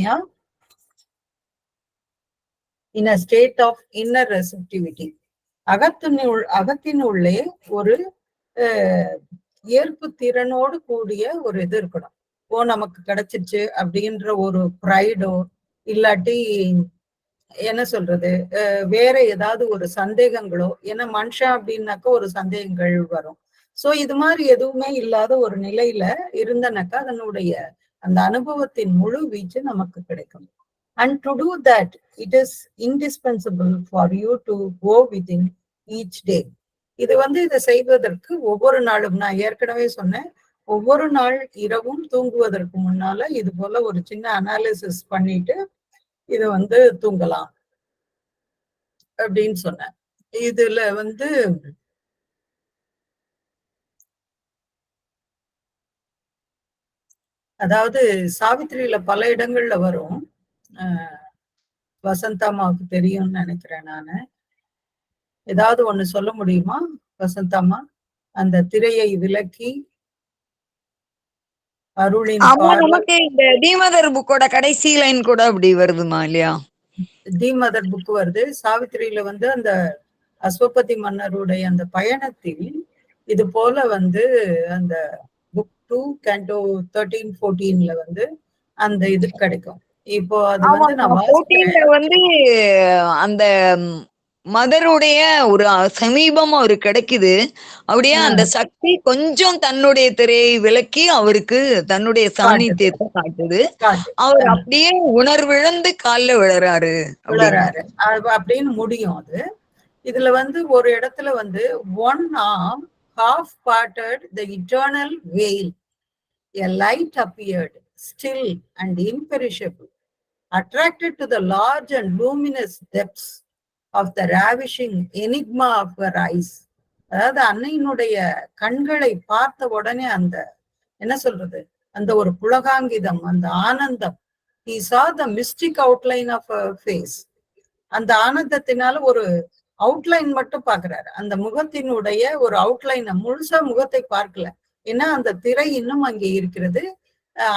a state of inner receptivity. அகத்தினுள்ளே ஒரு ஏற்பு திறனோடு கூடிய ஒரு இது இருக்கணும். நமக்கு கிடைச்சிருச்சு அப்படின்ற ஒரு ப்ரைடோ, இல்லாட்டி என்ன சொல்றது, வேற ஏதாவது ஒரு சந்தேகங்களோ, ஏன்னா மனுஷன் அப்படின்னாக்கா ஒரு சந்தேகங்கள் வரும். சோ இது மாதிரி எதுவுமே இல்லாத ஒரு நிலையில இருந்தனாக்கா அதனுடைய அந்த அனுபவத்தின் முழு வீச்சு நமக்கு கிடைக்கும். And to do that it is indispensable for you to go within each day. இது இதை செய்வதற்கு ஒவ்வொரு நாளும், நான் ஏற்கனவே சொன்னேன், ஒவ்வொரு நாள் இரவும் தூங்குவதற்கு முன்னால இது போல ஒரு சின்ன அனாலிசிஸ் பண்ணிட்டு இத வந்து தூங்கலாம் அப்படின்னு சொன்னேன். இதுல வந்து அதாவது சாவித்திரியில பல இடங்கள்ல வரும். வசந்தாமாவுக்கு தெரியும்னு நினைக்கிறேன் நானு. ஏதாவது ஒண்ணு சொல்ல முடியுமா வசந்தாமா? அந்த திரையை விலக்கி அருளின் நமக்கு இந்த தீமதர் புக்கோட கடைசி லைன் கூட அப்படி வருதுமா இல்லையா? தீமதர் புக் வருது. சாவித்திரியில வந்து அந்த அஸ்வபதி மன்னருடைய அந்த பயணத்தில் இது போல வந்து அந்த புக் 2 கேண்டோ 13-14 வந்து அந்த இது கிடைக்கும். இப்போ அது வந்து நான் வாசிக்கிறேன். வந்து அந்த மதருடைய ஒரு சமீபம் அவரு கிடைக்குது. அப்படியே அந்த சக்தி கொஞ்சம் தன்னுடைய திரையை விலக்கி அவருக்கு தன்னுடைய சாநித்தியத்தை காட்டுது. அவர் அப்படியே உணர்விழந்து கால்ல விழறாரு அப்படின்னு முடியும் அது. இதுல வந்து ஒரு இடத்துல வந்து one arm half parted the eternal veil, a light appeared, still and imperishable, attracted to the large and luminous depths of the ravishing enigma of her eyes. அதாவது அன்னையினுடைய கண்களை பார்த்த உடனே அந்த என்ன சொல்றது, அந்த ஒரு புலகாங்கிதம், அந்த ஆனந்தம். he saw the mystic outline of her face. அந்த ஆனந்தத்தினால ஒரு அவுட்லைன் மட்டும் பாக்குறாரு. அந்த முகத்தினுடைய ஒரு அவுட்லைன், முழுசா முகத்தை பார்க்கல. ஏன்னா அந்த திரை இன்னும் அங்கே இருக்கிறது.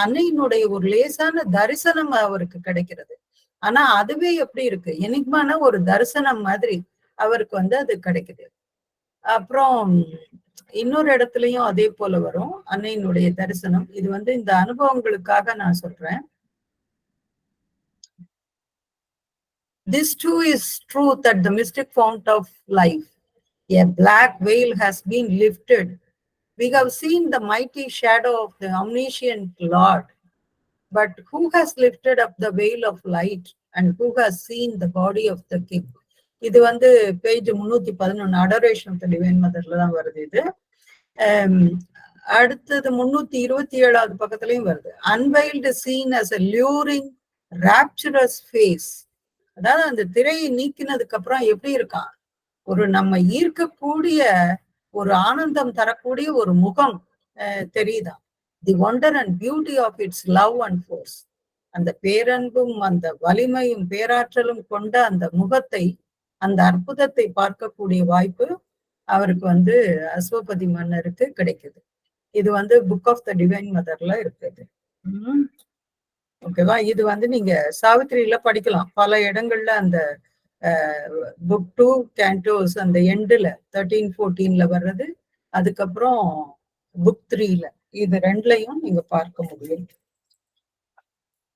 அன்னையினுடைய ஒரு லேசான தரிசனம் அவருக்கு கிடைக்கிறது. ஆனா அதுவே எப்படி இருக்கு, எனிக்மான ஒரு தரிசனம் மாதிரி அவருக்கு வந்து அது கிடைக்குது. அப்புறம் இன்னொரு இடத்துலயும் அதே போல வரும் அன்னையினுடைய தரிசனம். இது வந்து இந்த அனுபவங்களுக்காக நான் சொல்றேன். This too is truth at the mystic fount of life. A black veil has been lifted. We have seen the mighty shadow of the omniscient Lord. But who has lifted up the veil of light and who has seen the body of the King? இது வந்து page 311 adoration of the divine மதர்ல தான் வருது இது. அடுத்தது 327வது பக்கத்துலயும் வருது. Unveiled seen as a luring rapturous face. அதாவது அந்த திரையை நீக்கினதுக்கு அப்புறம் எப்படி இருக்கான், ஒரு நம்ம ஈர்க்கக்கூடிய ஒரு ஆனந்தம் தரக்கூடிய ஒரு முகம் தெரியுதான். The wonder and beauty of its love and force. அந்த பேரன்பும் அந்த வலிமையும் பேராற்றலும் கொண்ட அந்த முகத்தை, அந்த அற்புதத்தை பார்க்கக்கூடிய வாய்ப்பு அவருக்கு வந்து அஸ்வபதி மன்னருக்கு கிடைக்குது. இது வந்து புக் ஆஃப் த டிவைன் மதர்ல இருக்குது. ஓகேவா? இது வந்து நீங்க சாவித்திரியில படிக்கலாம் பல இடங்கள்ல. அந்த புக் 2 கேண்டோஸ் அந்த எண்டுல 13-14 வர்றது, அதுக்கப்புறம் புக் 3 இது ரெண்டுலையும் நீங்க பார்க்க முடியும்.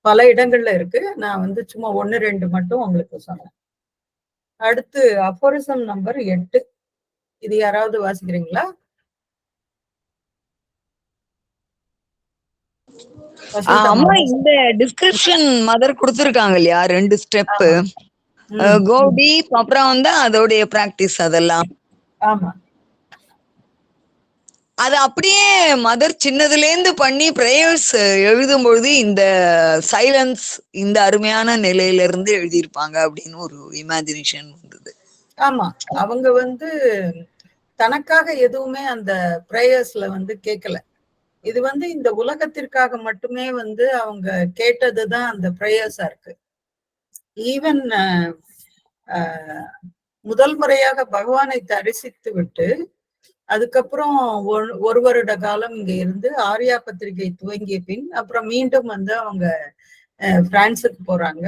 பல இடங்கள்ல இருக்கு. நான் வந்து சும்மா 1-2 மட்டும் உங்களுக்கு சொன்னேன். அடுத்து அஃபோரிசம் நம்பர் 8. இது யாராவது வாசிக்கிறீங்களா? அம்மா இந்த டிஸ்கிரிப்ஷன் மதர் கொடுத்திருக்காங்க இல்லையா, 2 ஸ்டெப். கோ டீப், அப்புறம் வந்து அதோடைய பிராக்டிஸ் அதெல்லாம். ஆமா, அது அப்படியே மதர் சின்னதுல இருந்து பண்ணி பிரேயர்ஸ் எழுதும் பொழுது இந்த சைலன்ஸ், இந்த அருமையான நிலையில இருந்து எழுதியிருப்பாங்க அப்படின்னு ஒரு இமேஜினேஷன் வந்தது. ஆமா, அவங்க வந்து தனக்காக எதுவுமே அந்த பிரேயர்ஸ்ல வந்து கேட்கல. இது வந்து இந்த உலகத்திற்காக மட்டுமே வந்து அவங்க கேட்டதுதான் அந்த பிரேயர்ஸா இருக்கு. ஈவன் முதல் முறையாக பகவானை தரிசித்து விட்டு அதுக்கப்புறம் 1 வருட காலம் இங்க இருந்து ஆர்யா பத்திரிகை துவங்கிய பின் அப்புறம் மீண்டும் வந்து அவங்க பிரான்சுக்கு போறாங்க.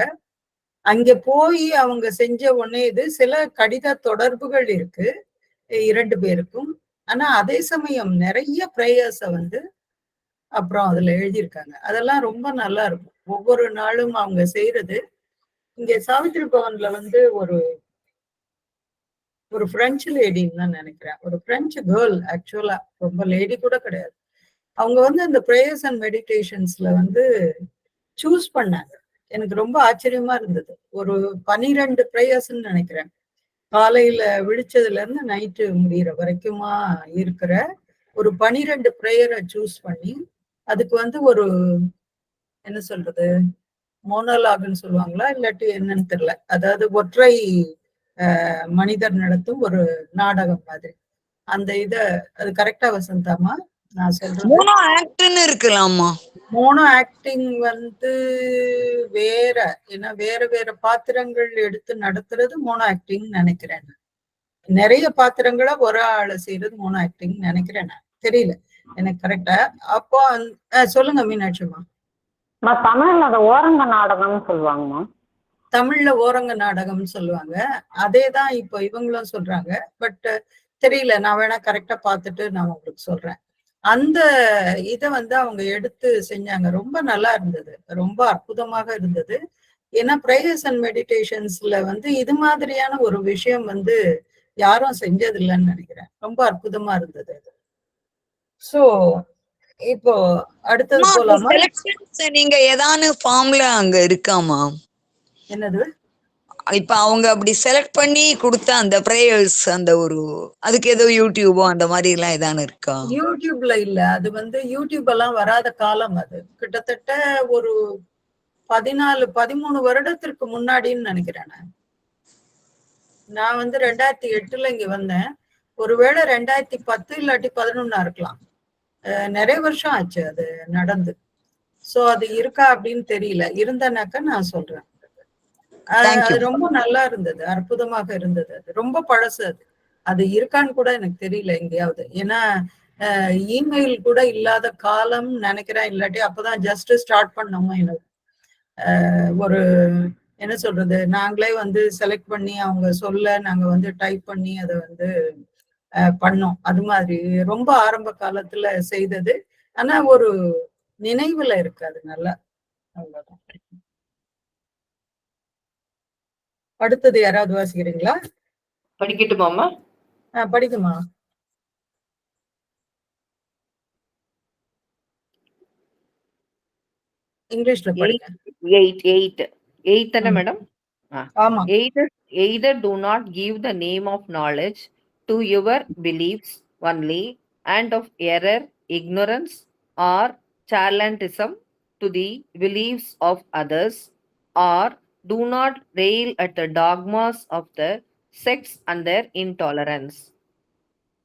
அங்க போய் அவங்க செஞ்ச ஒன்னே இது, சில கடித தொடர்புகள் இருக்கு 2 பேருக்கும். ஆனா அதே சமயம் நிறைய பிரேயர்ஸ வந்து அப்புறம் அதுல எழுதியிருக்காங்க. அதெல்லாம் ரொம்ப நல்லா இருக்கும். ஒவ்வொரு நாளும் அவங்க செய்யறது. இங்க சாவித்திரி பவன்ல வந்து ஒரு பிரெஞ்சு லேடின்னு தான் நினைக்கிறேன், ஒரு பிரெஞ்சு கேர்ள், ஆக்சுவலா ரொம்ப லேடி கூட கிடையாது. அவங்க வந்து அந்த பிரேயர்ஸ் அண்ட் மெடிடேஷன்ஸ்ல வந்து சூஸ் பண்ணாங்க. எனக்கு ரொம்ப ஆச்சரியமா இருந்தது. ஒரு 12 பிரேயர்ஸ்ன்னு நினைக்கிறேன். காலையில விழிச்சதுல இருந்து நைட்டு முடிகிற வரைக்குமா இருக்கிற ஒரு 12 பிரேயரை சூஸ் பண்ணி அதுக்கு வந்து ஒரு என்ன சொல்றது மோனோலாக்னு சொல்லுவாங்களா இல்லாட்டி என்னன்னு தெரியல, அதாவது ஒற்றை மனிதர் நடத்தும் ஒரு நாடகம் மாதிரி. அந்த அது கரெக்டா வசந்தாமா நான் சொல்றது? மோனோ ஆக்ட்னு இருக்கலாமா? மோனோ ஆக்டிங் வந்து வேற, ஏன்னா வேற வேற பாத்திரங்கள் எடுத்து நடத்துறது மோனோ ஆக்டிங் நினைக்கிறேன். நிறைய பாத்திரங்களை ஒரு ஆளை செய்யறது மோனோ ஆக்டிங் நினைக்கிறேன், தெரியல எனக்கு கரெக்டா. அப்போ சொல்லுங்க மீனாட்சிமா. தமிழ்ல அதை ஓரங்க நாடகம்னு சொல்லுவாங்கம்மா. தமிழ்ல ஓரங்க நாடகம்னு சொல்லுவாங்க, அதேதான் இப்போ இவங்களும் சொல்றாங்க. பட் தெரியல, நான் வேணா கரெக்டா பார்த்துட்டு நான் உங்களுக்கு சொல்றேன். அந்த இதை வந்து அவங்க எடுத்து செஞ்சாங்க, ரொம்ப நல்லா இருந்தது, ரொம்ப அற்புதமாக இருந்தது. ஏன்னா பிரேயர்ஸ் அண்ட் மெடிடேஷன்ஸ்ல வந்து இது மாதிரியான ஒரு விஷயம் வந்து யாரும் செஞ்சது இல்லைன்னு நினைக்கிறேன். ரொம்ப அற்புதமா இருந்தது அது. சோ இப்போ அடுத்தது போலாமா? நீங்க ஏதானு ஃபார்ம்ல அங்க இருக்காமா? என்னது? இப்ப அவங்க அப்படி செலக்ட் பண்ணி கொடுத்த அந்த பிரேயர்ஸ், அந்த ஒரு அதுக்கு ஏதோ யூடியூபோ அந்த மாதிரி எல்லாம் ஏதானு இருக்கா? யூடியூப்ல இல்ல, அது வந்து யூடியூப் எல்லாம் வராத காலம். அது கிட்டத்தட்ட ஒரு 14-13 வருடத்திற்கு முன்னாடின்னு நினைக்கிறேன். நான் வந்து 2008 இங்க வந்தேன். ஒருவேளை 2010 இல்லாட்டி 11 இருக்கலாம். நிறைய வருஷம் ஆச்சு அது நடந்து. சோ அது இருக்கா அப்படின்னு தெரியல, இருந்தனாக்க நான் சொல்றேன். அது ரொம்ப நல்லா இருந்தது, அற்புதமாக இருந்தது. அது ரொம்ப பழசு, அது இருக்கான்னு கூட எனக்கு தெரியல எங்கேயாவது. ஏன்னா இமெயில் கூட இல்லாத காலம் நினைக்கிறேன், இல்லாட்டி அப்பதான் ஜஸ்ட் ஸ்டார்ட் பண்ணோமோ எனக்கு. ஒரு என்ன சொல்றது, நாங்களே வந்து செலக்ட் பண்ணி அவங்க சொல்ல நாங்க வந்து டைப் பண்ணி அதை வந்து பண்ணோம். அது மாதிரி ரொம்ப ஆரம்ப காலத்துல செய்தது. ஆனா ஒரு நினைவுல இருக்கு அது நல்லா. அவ்வளவுதான். அடுத்தது யாராவது வாசிக்கிறீங்களா? படிக்கட்டுமாமா? படிக்குமா. இங்கிலீஷ்ல படிங்க. 8 தானே மேடம்? ஆமா. Either do not give the name of knowledge to your beliefs only, and of error, ignorance, or charlatanism to the beliefs of others, or do not rail at the dogmas of the sects and their intolerance.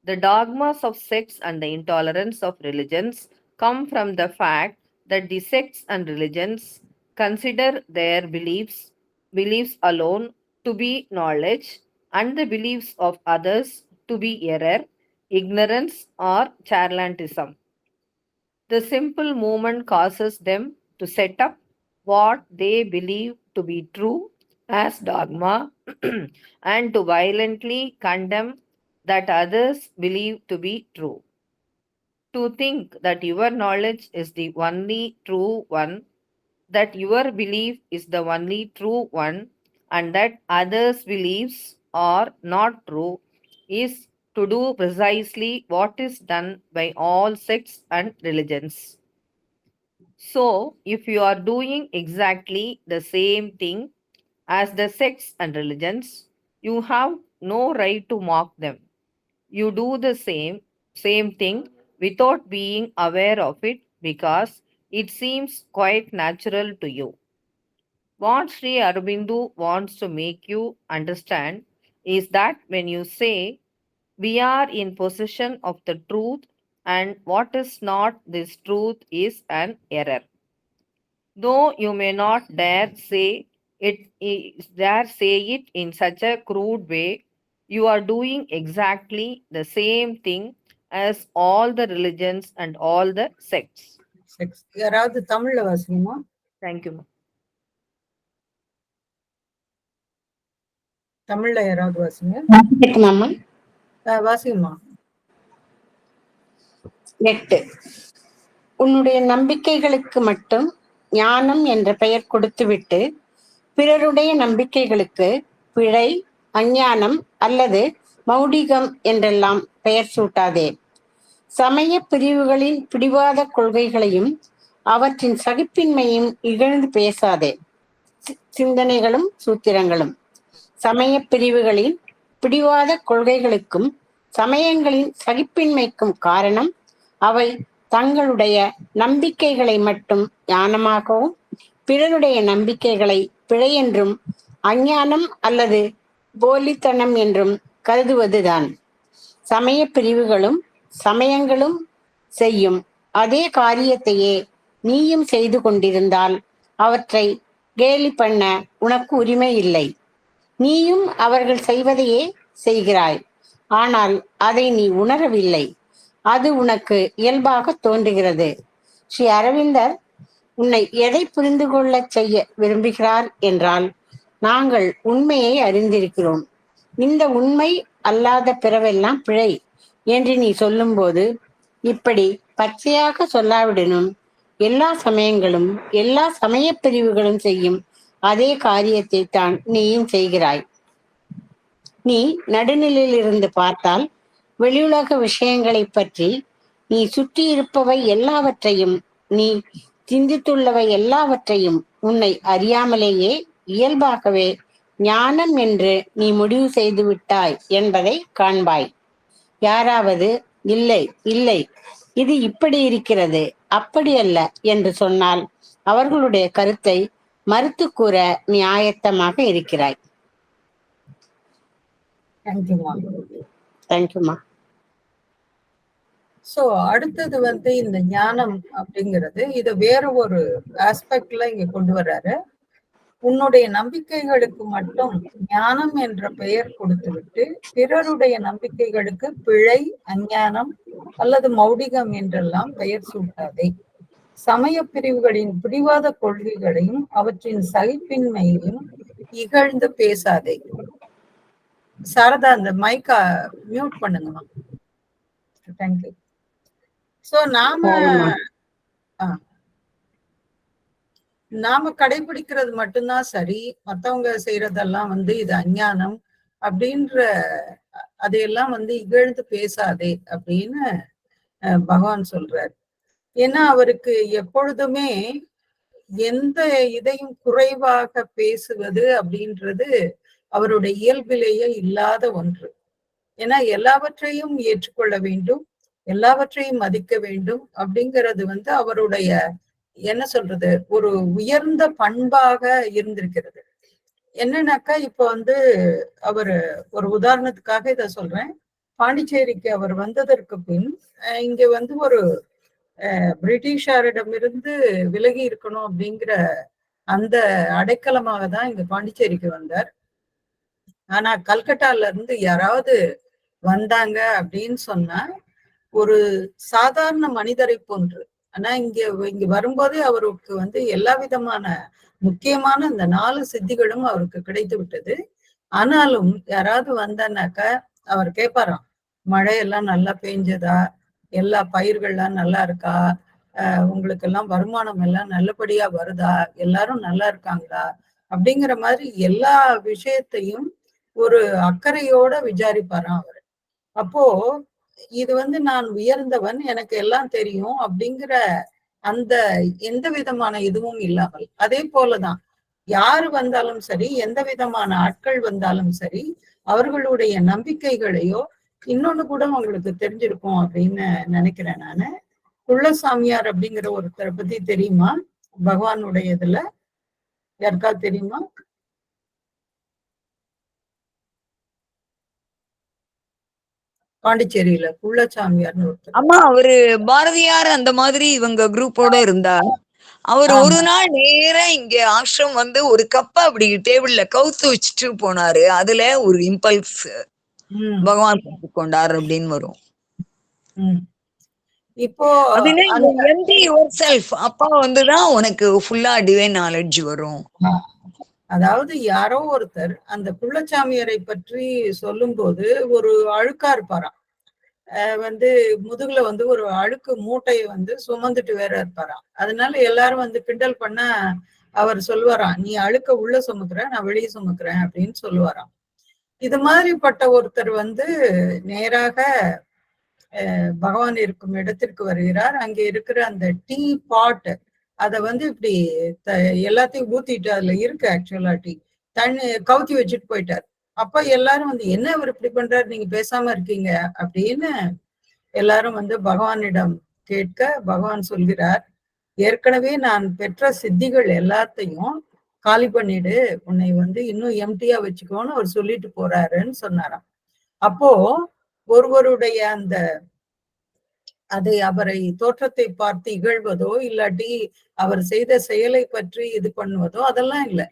The dogmas of sects and the intolerance of religions come from the fact that the sects and religions consider their beliefs alone to be knowledge, and the beliefs of others to be error, ignorance, or charlatanism. The simple movement causes them to set up what they believe to be true as dogma and to violently condemn that others believe to be true. To think that your knowledge is the only true one, that your belief is the only true one, and that others' beliefs are not true, is to do precisely what is done by all sects and religions. So, if you are doing exactly the same thing as the sects and religions, you have no right to mock them. You do the same thing without being aware of it because it seems quite natural to you. What Sri Aurobindo wants to make you understand is that when you say we are in possession of the truth and what is not this truth is an error. Though you may not dare say it in such a crude way, you are doing exactly the same thing as all the religions and all the sects. யாராவது தமிழ்ல வாசிக்குமா? Thank you. தமிழ்ல யாராவது வாசிங்க. வாசிக்குமா. 8. உன்னுடைய நம்பிக்கைகளுக்கு மட்டும் ஞானம் என்ற பெயர் கொடுத்துவிட்டு பிறருடைய நம்பிக்கைகளுக்கு பிழை, அஞ்ஞானம் அல்லது மௌடிகம் என்றெல்லாம் பெயர் சூட்டாதே. சமய பிரிவுகளின் பிடிவாத கொள்கைகளையும் அவற்றின் சகிப்பின்மையும் இகழ்ந்து பேசாதே. சிந்தனைகளும் சூத்திரங்களும். சமய பிரிவுகளின் பிடிவாத கொள்கைகளுக்கும் சமயங்களின் சகிப்பின்மைக்கும் காரணம் அவை தங்களுடைய நம்பிக்கைகளை மட்டும் ஞானமாகவும் பிறருடைய நம்பிக்கைகளை பிழை என்றும் அஞ்ஞானம் அல்லது போலித்தனம் என்றும் கருதுவதுதான். சமய பிரிவுகளும் சமயங்களும் செய்யும் அதே காரியத்தையே நீயும் செய்து கொண்டிருந்தால் அவற்றை கேலி பண்ண உனக்கு உரிமை இல்லை. நீயும் அவர்கள் செய்வதையே செய்கிறாய், ஆனால் அதை நீ உணரவில்லை. அது உனக்கு இயல்பாக தோன்றுகிறது. ஸ்ரீ அரவிந்தர் உன்னை எதை புரிந்து கொள்ள செய்ய விரும்புகிறார் என்றால், நாங்கள் உண்மையை அறிந்திருக்கிறோம், இந்த உண்மை அல்லாத பிறவெல்லாம் பிழை என்று நீ சொல்லும்போது, இப்படி பச்சையாக சொல்லாவிடனும் எல்லா சமயங்களும் எல்லா சமய பிரிவுகளும் செய்யும் அதே காரியத்தை தான் நீயும் செய்கிறாய். நீ நடுநிலையில் இருந்து பார்த்தால் வெளியுலக விஷயங்களை பற்றி நீ சுற்றி இருப்பவை எல்லாவற்றையும், நீ சிந்தித்துள்ளவை எல்லாவற்றையும் உன்னை அறியாமலேயே இயல்பாகவே ஞானம் என்று நீ முடிவு செய்து விட்டாய் என்பதை காண்பாய். யாராவது இல்லை இல்லை இது இப்படி இருக்கிறது அப்படி அல்ல என்று சொன்னால் அவர்களுடைய கருத்தை மறுத்து கூற நீ ஆயத்தமாக இருக்கிறாய். தேங்க்யூமா. சோ அடுத்தது வந்து இந்த ஞானம் அப்படிங்கிறது இத வேற ஒரு ஆஸ்பெக்ட்ல இங்க கொண்டு வர்றாரு. உன்னுடைய நம்பிக்கைகளுக்கு மட்டும் ஞானம் என்ற பெயர் கொடுத்துவிட்டு பிறருடைய நம்பிக்கைகளுக்கு பிழை, அஞ்ஞானம் அல்லது மௌடிகம் என்றெல்லாம் பெயர் சூட்டாதே. சமய பிரிவுகளின் பிடிவாத கொள்கைகளையும் அவற்றின் சகிப்பின்மையையும் இகழ்ந்து பேசாதே. சாரதா, அந்த மைக்கா மியூட் பண்ணுங்கம்மா. தேங்க்யூ. சோ நாம கடைபிடிக்கிறது மட்டும்தான் சரி, மத்தவங்க செய்யறதெல்லாம் வந்து இது அஞ்ஞானம் அப்படின்ற அதையெல்லாம் வந்து இகழ்ந்து பேசாதே அப்படின்னு பகவான் சொல்றாரு. ஏன்னா அவருக்கு எப்பொழுதுமே எந்த இதையும் குறைவாக பேசுவது அப்படின்றது அவருடைய இயல்பிலேயே இல்லாத ஒன்று. ஏன்னா எல்லாவற்றையும் ஏற்றுக்கொள்ள வேண்டும், எல்லாவற்றையும் மதிக்க வேண்டும் அப்படிங்கிறது வந்து அவருடைய என்ன சொல்றது ஒரு உயர்ந்த பண்பாக இருந்திருக்கிறது. என்னன்னாக்கா இப்ப வந்து அவரு ஒரு உதாரணத்துக்காக இத சொல்றேன். பாண்டிச்சேரிக்கு அவர் வந்ததற்கு பின் இங்க வந்து ஒரு பிரிட்டிஷாரிடமிருந்து விலகி இருக்கணும் அப்படிங்கிற அந்த அடைக்கலமாக தான் இங்க பாண்டிச்சேரிக்கு வந்தார். ஆனா கல்கட்டால இருந்து யாராவது வந்தாங்க அப்படின்னு சொன்னா ஒரு சாதாரண மனிதரை போன்று, ஆனா இங்க வரும்போதே அவருக்கு வந்து எல்லா விதமான முக்கியமான இந்த 4 சித்திகளும் அவருக்கு கிடைத்து விட்டது. ஆனாலும் யாராவது வந்தானாக்கா அவர் கேட்பாராம், மழையெல்லாம் நல்லா பெஞ்சதா, எல்லா பயிர்கள்லாம் நல்லா இருக்கா, உங்களுக்கு எல்லாம் வருமானம் எல்லாம் நல்லபடியா வருதா, எல்லாரும் நல்லா இருக்காங்களா அப்படிங்கிற மாதிரி எல்லா விஷயத்தையும் ஒரு அக்கறையோட விசாரிப்பாராம் அவரு. அப்போ இது வந்து நான் உயர்ந்தவன், எனக்கு எல்லாம் தெரியும் அப்படிங்கிற அந்த எந்த விதமான இதுவும் இல்லாமல், அதே போலதான் யாரு வந்தாலும் சரி, எந்த விதமான ஆட்கள் வந்தாலும் சரி, அவர்களுடைய நம்பிக்கைகளையோ இன்னொன்னு கூட உங்களுக்கு தெரிஞ்சிருக்கும் அப்படின்னு நினைக்கிறேன் நானு. குள்ளசாமியார் அப்படிங்கிற ஒருத்தரை பத்தி தெரியுமா? பகவானுடைய இதுல யாருக்காவது தெரியுமா? பாண்டிச்சேரியில குள்ளசாமியார்னு ஒருத்தர். ஆமா, அவரு பாரதியார் அந்த மாதிரி இவங்க குரூப்போட இருந்தா அவர் ஒரு நாள் நேரா இங்க ஆசிரம் வந்து ஒரு கப்ப அப்படி டேபிள்ல கவுத்து வச்சுட்டு போனாரு. அதுல ஒரு இம்பல்ஸ் பகவான் கொண்டார் அப்படின்னு வரும். இப்போ அப்பா வந்துதான் உனக்கு ஃபுல்லா டிவைன் நாலேஜ் வரும். அதாவது யாரோ ஒருத்தர் அந்த குள்ளசாமியரை பற்றி சொல்லும் போது ஒரு அழுக்கா இருப்பாராம், வந்து முதுகுல வந்து ஒரு அழுக்கு மூட்டையை வந்து சுமந்துட்டு வேற இருப்பாராம். அதனால எல்லாரும் வந்து கிண்டல் பண்ண அவர் சொல்லுவாராம், நீ அழுக்க உள்ள சுமக்குற, நான் வெளியே சுமக்குறேன் அப்படின்னு சொல்லுவாராம். இது மாதிரிப்பட்ட ஒருத்தர் வந்து நேராக பகவான் இருக்கும் இடத்திற்கு வருகிறார். அங்க இருக்கிற அந்த டீ பாட் அத வந்து இப்படி எல்லாத்தையும் ஊத்திட்டு, அதுல இருக்கு ஆக்சுவலா டீ, தண்ணி கவுத்தி வச்சுட்டு போயிட்டார். அப்ப எல்லாரும் வந்து என்ன இவர் இப்படி பண்றாரு, நீங்க பேசாம இருக்கீங்க அப்படின்னு எல்லாரும் வந்து பகவானிடம் கேட்க பகவான் சொல்கிறார், ஏற்கனவே நான் பெற்ற சித்திகள் எல்லாத்தையும் காலி பண்ணிடு, உன்னை வந்து இன்னும் எம்டியா வச்சுக்கோன்னு அவர் சொல்லிட்டு போறாருன்னு சொன்னாராம். அப்போ ஒருவருடைய அந்த அதை அவரை தோற்றத்தை பார்த்து இகழ்வதோ இல்லாட்டி அவர் செய்த செயலை பற்றி இது பண்ணுவதோ அதெல்லாம் இல்லை.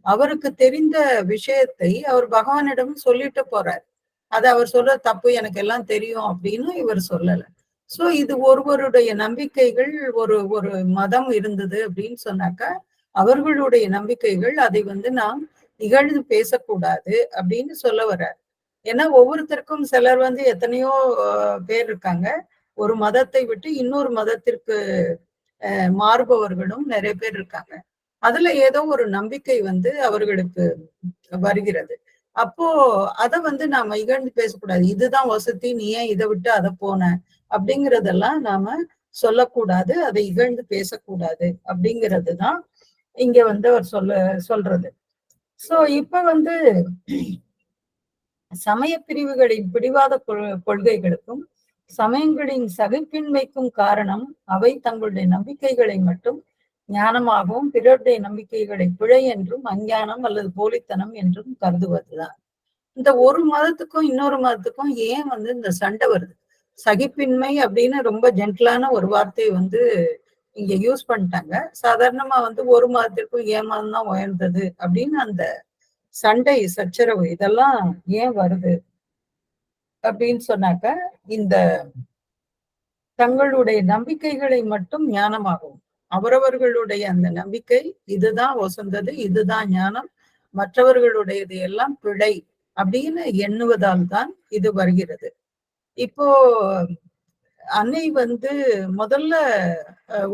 அவருக்கு தெரிந்த விஷயத்தை அவர் பகவானிடம் சொல்லிட்டு போறார். அது அவர் சொல்ற தப்பு, எனக்கு எல்லாம் தெரியும் அப்படின்னு இவர் சொல்லல. சோ இது ஒருவருடைய நம்பிக்கைகள். ஒரு ஒரு மதம் இருந்தது அப்படின்னு சொன்னாக்கா அவர்களுடைய நம்பிக்கைகள், அதை வந்து நாம் இகழ்ந்து பேசக்கூடாது அப்படின்னு சொல்ல வர்றார். ஏன்னா ஒவ்வொருத்தருக்கும் சிலர் வந்து எத்தனையோ பேர் இருக்காங்க. ஒரு மதத்தை விட்டு இன்னொரு மதத்திற்கு மாறுபவர்களும் நிறைய பேர் இருக்காங்க. அதுல ஏதோ ஒரு நம்பிக்கை வந்து அவர்களுக்கு வருகிறது. அப்போ அதை வந்து நாம இகழ்ந்து பேசக்கூடாது. இதுதான் வசதி, நீ ஏன் இதை விட்டு அதை போன அப்படிங்கிறதெல்லாம் நாம சொல்லக்கூடாது, அதை இகழ்ந்து பேசக்கூடாது அப்படிங்கிறது தான் இங்க வந்து அவர் சொல்றது. சோ இப்ப வந்து சமய பிரிவுகளின் பிடிவாத கொள்கைகளுக்கும் சமயங்களின் சகிப்பின்மைக்கும் காரணம் அவை தங்களுடைய நம்பிக்கைகளை மட்டும் ஞானமாகவும் பிறருடைய நம்பிக்கைகளை பிழை என்றும் அஞ்ஞானம் அல்லது போலித்தனம் என்றும் கருதுவதுதான். இந்த ஒரு மதத்துக்கும் இன்னொரு மதத்துக்கும் ஏன் வந்து இந்த சண்டை வருது? சகிப்பின்மை அப்படின்னு ரொம்ப ஜென்டலான ஒரு வார்த்தையை வந்து இங்க யூஸ் பண்ணிட்டாங்க. சாதாரணமா வந்து ஒரு மதத்திற்கும் ஏன் மதம் தான் உயர்ந்தது அப்படின்னு அந்த சண்டை சச்சரவு இதெல்லாம் ஏன் வருது அப்படின்னு சொன்னாக்க, இந்த தங்களுடைய நம்பிக்கைகளை மட்டும் ஞானமாகும், அவரவர்களுடைய அந்த நம்பிக்கை இதுதான் வசந்தது, இதுதான் ஞானம், மற்றவர்களுடையது எல்லாம் பிழை அப்படின்னு எண்ணுவதால் தான் இது வருகிறது. இப்போ அன்னை வந்து முதல்ல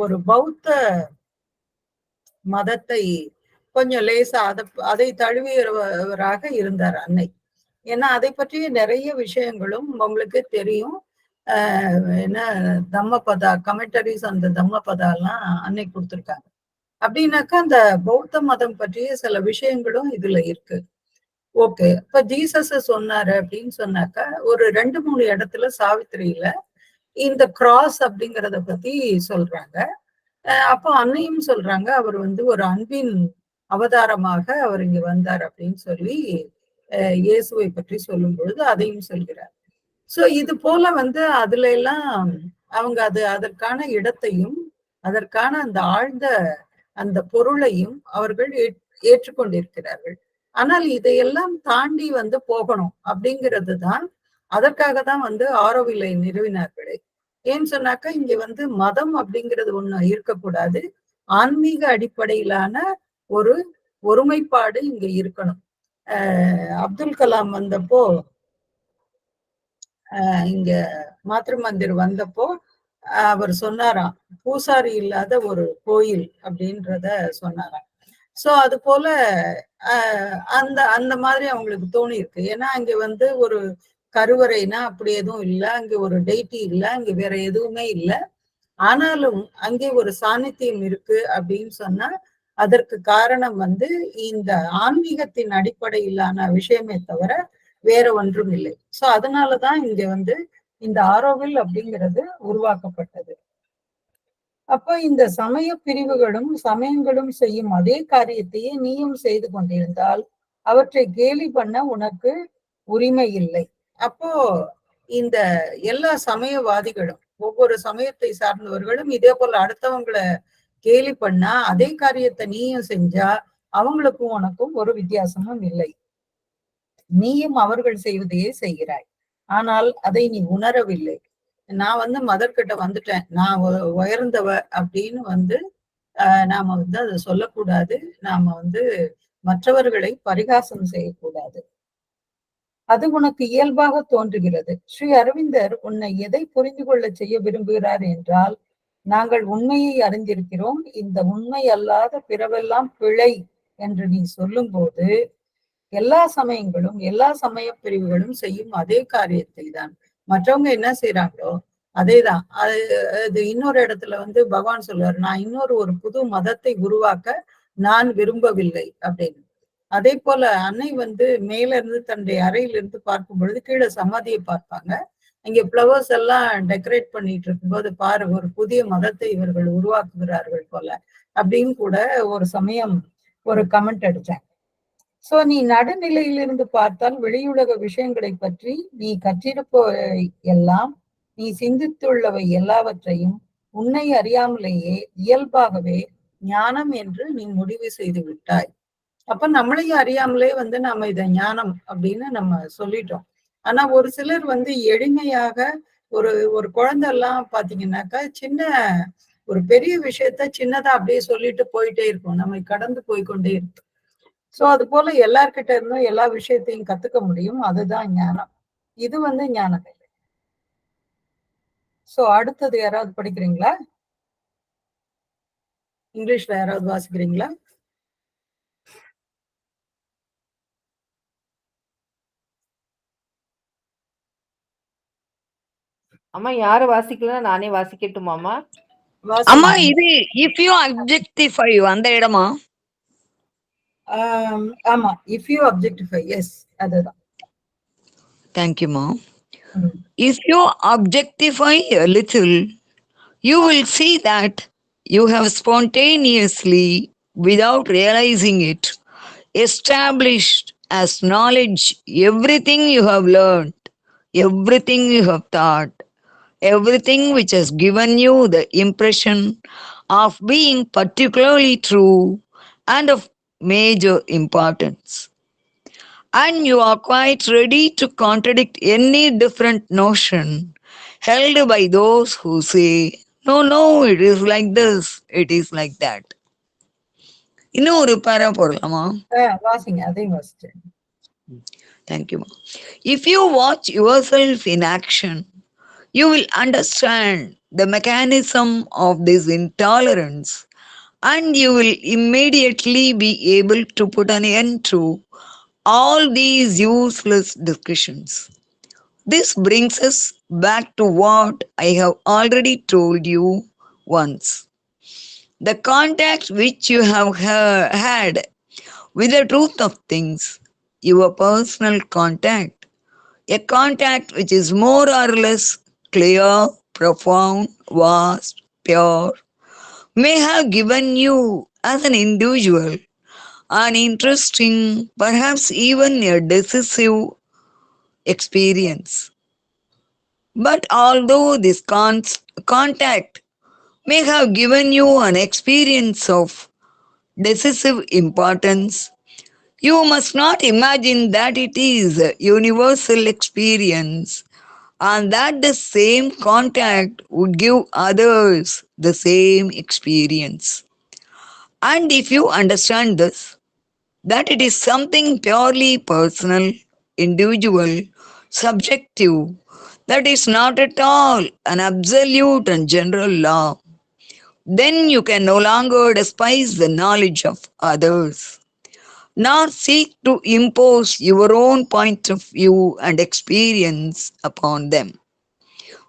ஒரு பௌத்த மதத்தை கொஞ்சம் லேசா அதை தழுவியவராக இருந்தார் அன்னை. ஏன்னா அதை பற்றிய நிறைய விஷயங்களும் உங்களுக்கு தெரியும். என்ன தம்மபதா கமெண்டரிஸ், அந்த தம்மபதா எல்லாம் அன்னை கொடுத்துருக்காங்க. அப்படின்னாக்கா அந்த பௌத்த மதம் பற்றிய சில விஷயங்களும் இதுல இருக்கு. ஓகே, இப்ப ஜீசஸ் சொன்னாரு அப்படின்னு சொன்னாக்கா ஒரு 2-3 இடத்துல சாவித்திரியில இந்த கிராஸ் அப்படிங்கிறத பத்தி சொல்றாங்க. அப்போ அன்னையும் சொல்றாங்க அவர் வந்து ஒரு அன்பின் அவதாரமாக அவர் இங்க வந்தார் அப்படின்னு சொல்லி இயேசுவை பற்றி சொல்லும் பொழுது அதையும் சொல்கிறார். சோ இது போல வந்து அதுல எல்லாம் அவங்க அதற்கான இடத்தையும் அதற்கான அந்த ஆழ்ந்த அந்த பொருளையும் அவர்கள் ஏற்றுக்கொண்டிருக்கிறார்கள். ஆனால் இதையெல்லாம் தாண்டி வந்து போகணும் அப்படிங்கிறது தான், அதற்காக தான் வந்து ஆரோவிலை நிறுவினார்களே. ஏன்னு சொன்னாக்கா இங்க வந்து மதம் அப்படிங்கிறது ஒண்ணு இருக்கக்கூடாது, ஆன்மீக அடிப்படையிலான ஒரு ஒருமைப்பாடு இங்க இருக்கணும். அப்துல் கலாம் வந்தப்போ இங்க மாத்ரு மந்திர் வந்தப்போ அவர் சொன்னாராம், பூசாரி இல்லாத ஒரு கோயில் அப்படின்றத சொன்னாராம். சோ அது போல அந்த அந்த மாதிரி அவங்களுக்கு தோணி இருக்கு. ஏன்னா அங்க வந்து ஒரு கருவறைனா அப்படி எதுவும் இல்லை, அங்கே ஒரு டெய்டி இல்லை, அங்கே வேற எதுவுமே இல்லை. ஆனாலும் அங்கே ஒரு சாநித்தியம் இருக்கு அப்படின்னு சொன்னா அதற்கு காரணம் வந்து இந்த ஆன்மீகத்தின் அடிப்படையிலான விஷயமே தவிர வேற ஒன்றும் இல்லை. சோ அதனாலதான் இங்க வந்து இந்த ஆரோவில் அப்படிங்கிறது உருவாக்கப்பட்டது. அப்ப இந்த சமய பிரிவுகளும் சமயங்களும் செய்யும் அதே காரியத்தையே நீயும் செய்து கொண்டிருந்தால் அவற்றை கேலி பண்ண உனக்கு உரிமை இல்லை. அப்போ இந்த எல்லா சமயவாதிகளும் ஒவ்வொரு சமயத்தை சார்ந்தவர்களும் இதே போல அடுத்தவங்களை கேலி பண்ணா அதே காரியத்தை நீயும் செஞ்சா அவங்களுக்கும் உனக்கும் ஒரு வித்தியாசமும் இல்லை. நீயும் அவர்கள் செய்வதையே செய்கிறாய், ஆனால் அதை நீ உணரவில்லை. நான் வந்து மதர்கிட்ட வந்துட்டேன், நான் உயர்ந்தவ அப்படின்னு வந்து நாம வந்து அதை சொல்லக்கூடாது, நாம வந்து மற்றவர்களை பரிகாசம் செய்யக்கூடாது. அது உனக்கு இயல்பாக தோன்றுகிறது. ஸ்ரீ அரவிந்தர் உன்னை எதை புரிந்து கொள்ள செய்ய விரும்புகிறார் என்றால், நாங்கள் உண்மையை அறிந்திருக்கிறோம், இந்த உண்மை அல்லாத பிறவெல்லாம் பிழை என்று நீ சொல்லும் போது எல்லா சமயங்களும் எல்லா சமய பிரிவுகளும் செய்யும் அதே காரியத்தை தான் மற்றவங்க என்ன செய்யறாங்களோ அதேதான். அது இன்னொரு இடத்துல வந்து பகவான் சொல்லுவார், நான் இன்னொரு ஒரு புது மதத்தை உருவாக்க நான் விரும்பவில்லை அப்படின்னு. அதே போல அன்னை வந்து மேல இருந்து தன்னுடைய அறையிலிருந்து பார்க்கும் பொழுது கீழே சமாதியை பார்ப்பாங்க. அங்கே ஃப்ளவர்ஸ் எல்லாம் டெக்கரேட் பண்ணிட்டு இருக்கும்போது பாரு ஒரு புதிய மதத்தை இவர்கள் உருவாக்குகிறார்கள் போல அப்படின்னு கூட ஒரு சமயம் ஒரு கமெண்ட் அடிச்சேன். சோ நீ நடுநிலையிலிருந்து பார்த்தால் வெளியுலக விஷயங்களை பற்றி நீ கற்றிருப்பவை எல்லாம், நீ சிந்தித்துள்ளவை எல்லாவற்றையும் உன்னை அறியாமலேயே இயல்பாகவே ஞானம் என்று நீ முடிவு செய்து விட்டாய். அப்ப நம்மளையும் அறியாமலே நம்ம இத ஞானம் அப்படின்னு நம்ம சொல்லிட்டோம். ஆனா ஒரு சிலர் எளிமையாக ஒரு ஒரு குழந்தை எல்லாம் பாத்தீங்கன்னாக்கா சின்ன ஒரு பெரிய விஷயத்த சின்னதா அப்படியே சொல்லிட்டு போயிட்டே இருக்கும், நம்ம கடந்து போய்கொண்டே இருக்கும். சோ அது போல எல்லார்கிட்ட இருந்தும் எல்லா விஷயத்தையும் கத்துக்க முடியும், அதுதான் ஞானம். இது ஞானம் இல்லை. சோ அடுத்தது யாராவது படிக்கிறீங்களா? இங்கிலீஷ்ல யாராவது வாசிக்கிறீங்களா? அம்மா யாரு வாசிக்கலன்னா நானே வாசிக்கட்டுமாமா? அம்மா இது இஃப் யூ அப்ஜெக்டிஃபை அந்த இடமா? ஆமா, இஃப் யூ அப்ஜெக்டிஃபை, எஸ் அதுதான். தேங்க்யூமா. If you objectify a little, you will see that you have spontaneously, without realizing it, established as knowledge everything you have learned, everything you have thought, everything which has given you the impression of being particularly true and of major importance. And you are quite ready to contradict any different notion held by those who say, no, no, it is like this, it is like that. இன்னும் ஒரு பேரா போடலாமா? வாசிங்க, அதையும் வாசிச்சேன். Thank you. If you watch yourself in action, you will understand the mechanism of this intolerance, and you will immediately be able to put an end to all these useless discussions. This brings us back to what I have already told you once. The contact which you have had with the truth of things, your personal contact, a contact which is more or less clear, profound, vast, pure, may have given you as an individual an interesting, perhaps even a decisive experience. But although this contact may have given you an experience of decisive importance, you must not imagine that it is a universal experience and that the same contact would give others the same experience. And if you understand this, that it is something purely personal, individual, subjective, that is not at all an absolute and general law, then you can no longer despise the knowledge of others, nor seek to impose your own point of view and experience upon them.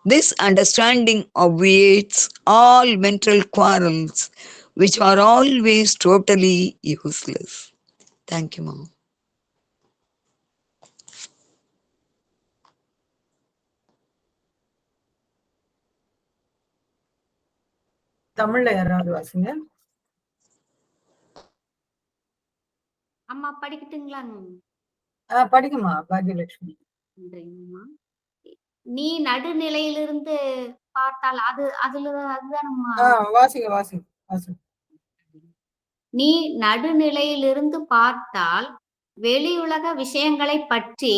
This understanding obviates all mental quarrels, which are always totally useless. Thank you, Mom. தமிழ்ல யாராவது வாசிங்க. அம்மா படிக்கட்டுங்களாங்க? படிக்குமா பாக்யலட்சுமி. நன்றிங்கம்மா. நீ நடுநிலையிலிருந்து பார்த்தால் அதுதானம்மா? வாசிங்க வாசிங்க வாசிங்க. நீ நடுநிலையிலிருந்து பார்த்தால் வெளியுலக விஷயங்களை பற்றி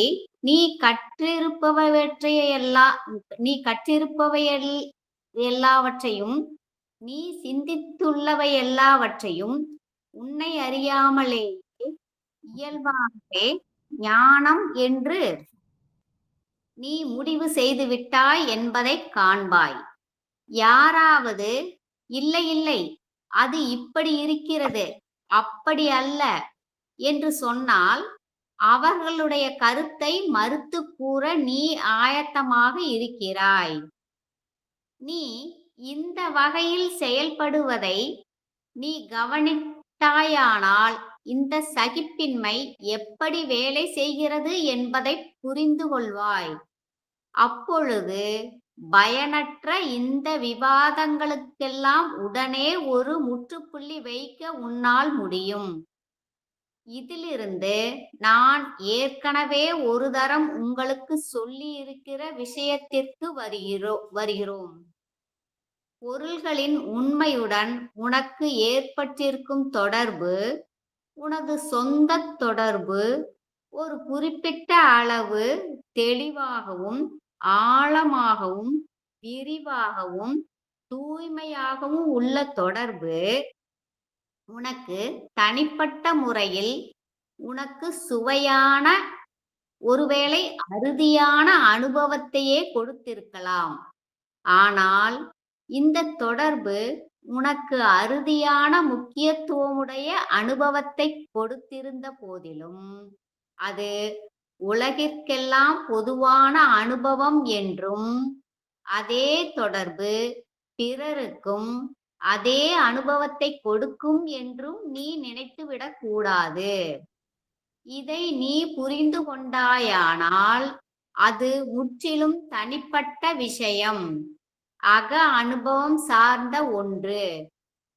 நீ கற்றிருப்பவை எல்லாவற்றையும், நீ சிந்தித்துள்ளவை எல்லாவற்றையும் உன்னை அறியாமலே இயல்பாகவே ஞானம் என்று நீ முடிவு செய்து விட்டாய் என்பதை காண்பாய். யாராவது இல்லை இல்லை அது இப்படி இருக்கிறது, அப்படி அல்ல என்று சொன்னால் அவர்களுடைய கருத்தை மறுத்து கூற நீ ஆயத்தமாக இருக்கிறாய். நீ இந்த வகையில் செயல்படுவதை நீ கவனித்தாயானால் இந்த சகிப்பின்மை எப்படி வேலை செய்கிறது என்பதை புரிந்து கொள்வாய். அப்பொழுது பயனற்ற இந்த விவாதங்களுக்கெல்லாம் உடனே ஒரு முற்றுப்புள்ளி வைக்க உன்னால் முடியும். இதிலிருந்து நான் ஏற்கனவே ஒரு தரம் உங்களுக்கு சொல்லி இருக்கிற விஷயத்திற்கு வருகிறோம். பொருள்களின் உண்மையுடன் உனக்கு ஏற்பட்டிருக்கும் தொடர்பு உனது சொந்த தொடர்பு ஒரு குறிப்பிட்ட அளவு தெளிவாகவும் ஆழமாகவும் விரிவாகவும் தூய்மையாகவும் உள்ள தொடர்பு உனக்கு தனிப்பட்ட முறையில் உனக்கு சுவையான ஒருவேளை அறுதியான அனுபவத்தையே கொடுத்திருக்கலாம். ஆனால் இந்த தொடர்பு உனக்கு அறுதியான முக்கியத்துவமுடைய அனுபவத்தை கொடுத்திருந்த போதிலும் அது உலகிற்கெல்லாம் பொதுவான அனுபவம் என்றும் அதே தொடர்பு பிறருக்கும் அதே அனுபவத்தை கொடுக்கும் என்றும் நீ நினைத்துவிடக் கூடாது. இதை நீ புரிந்து கொண்டாயானால் அது முற்றிலும் தனிப்பட்ட விஷயம், அக அனுபவம் சார்ந்த ஒன்று.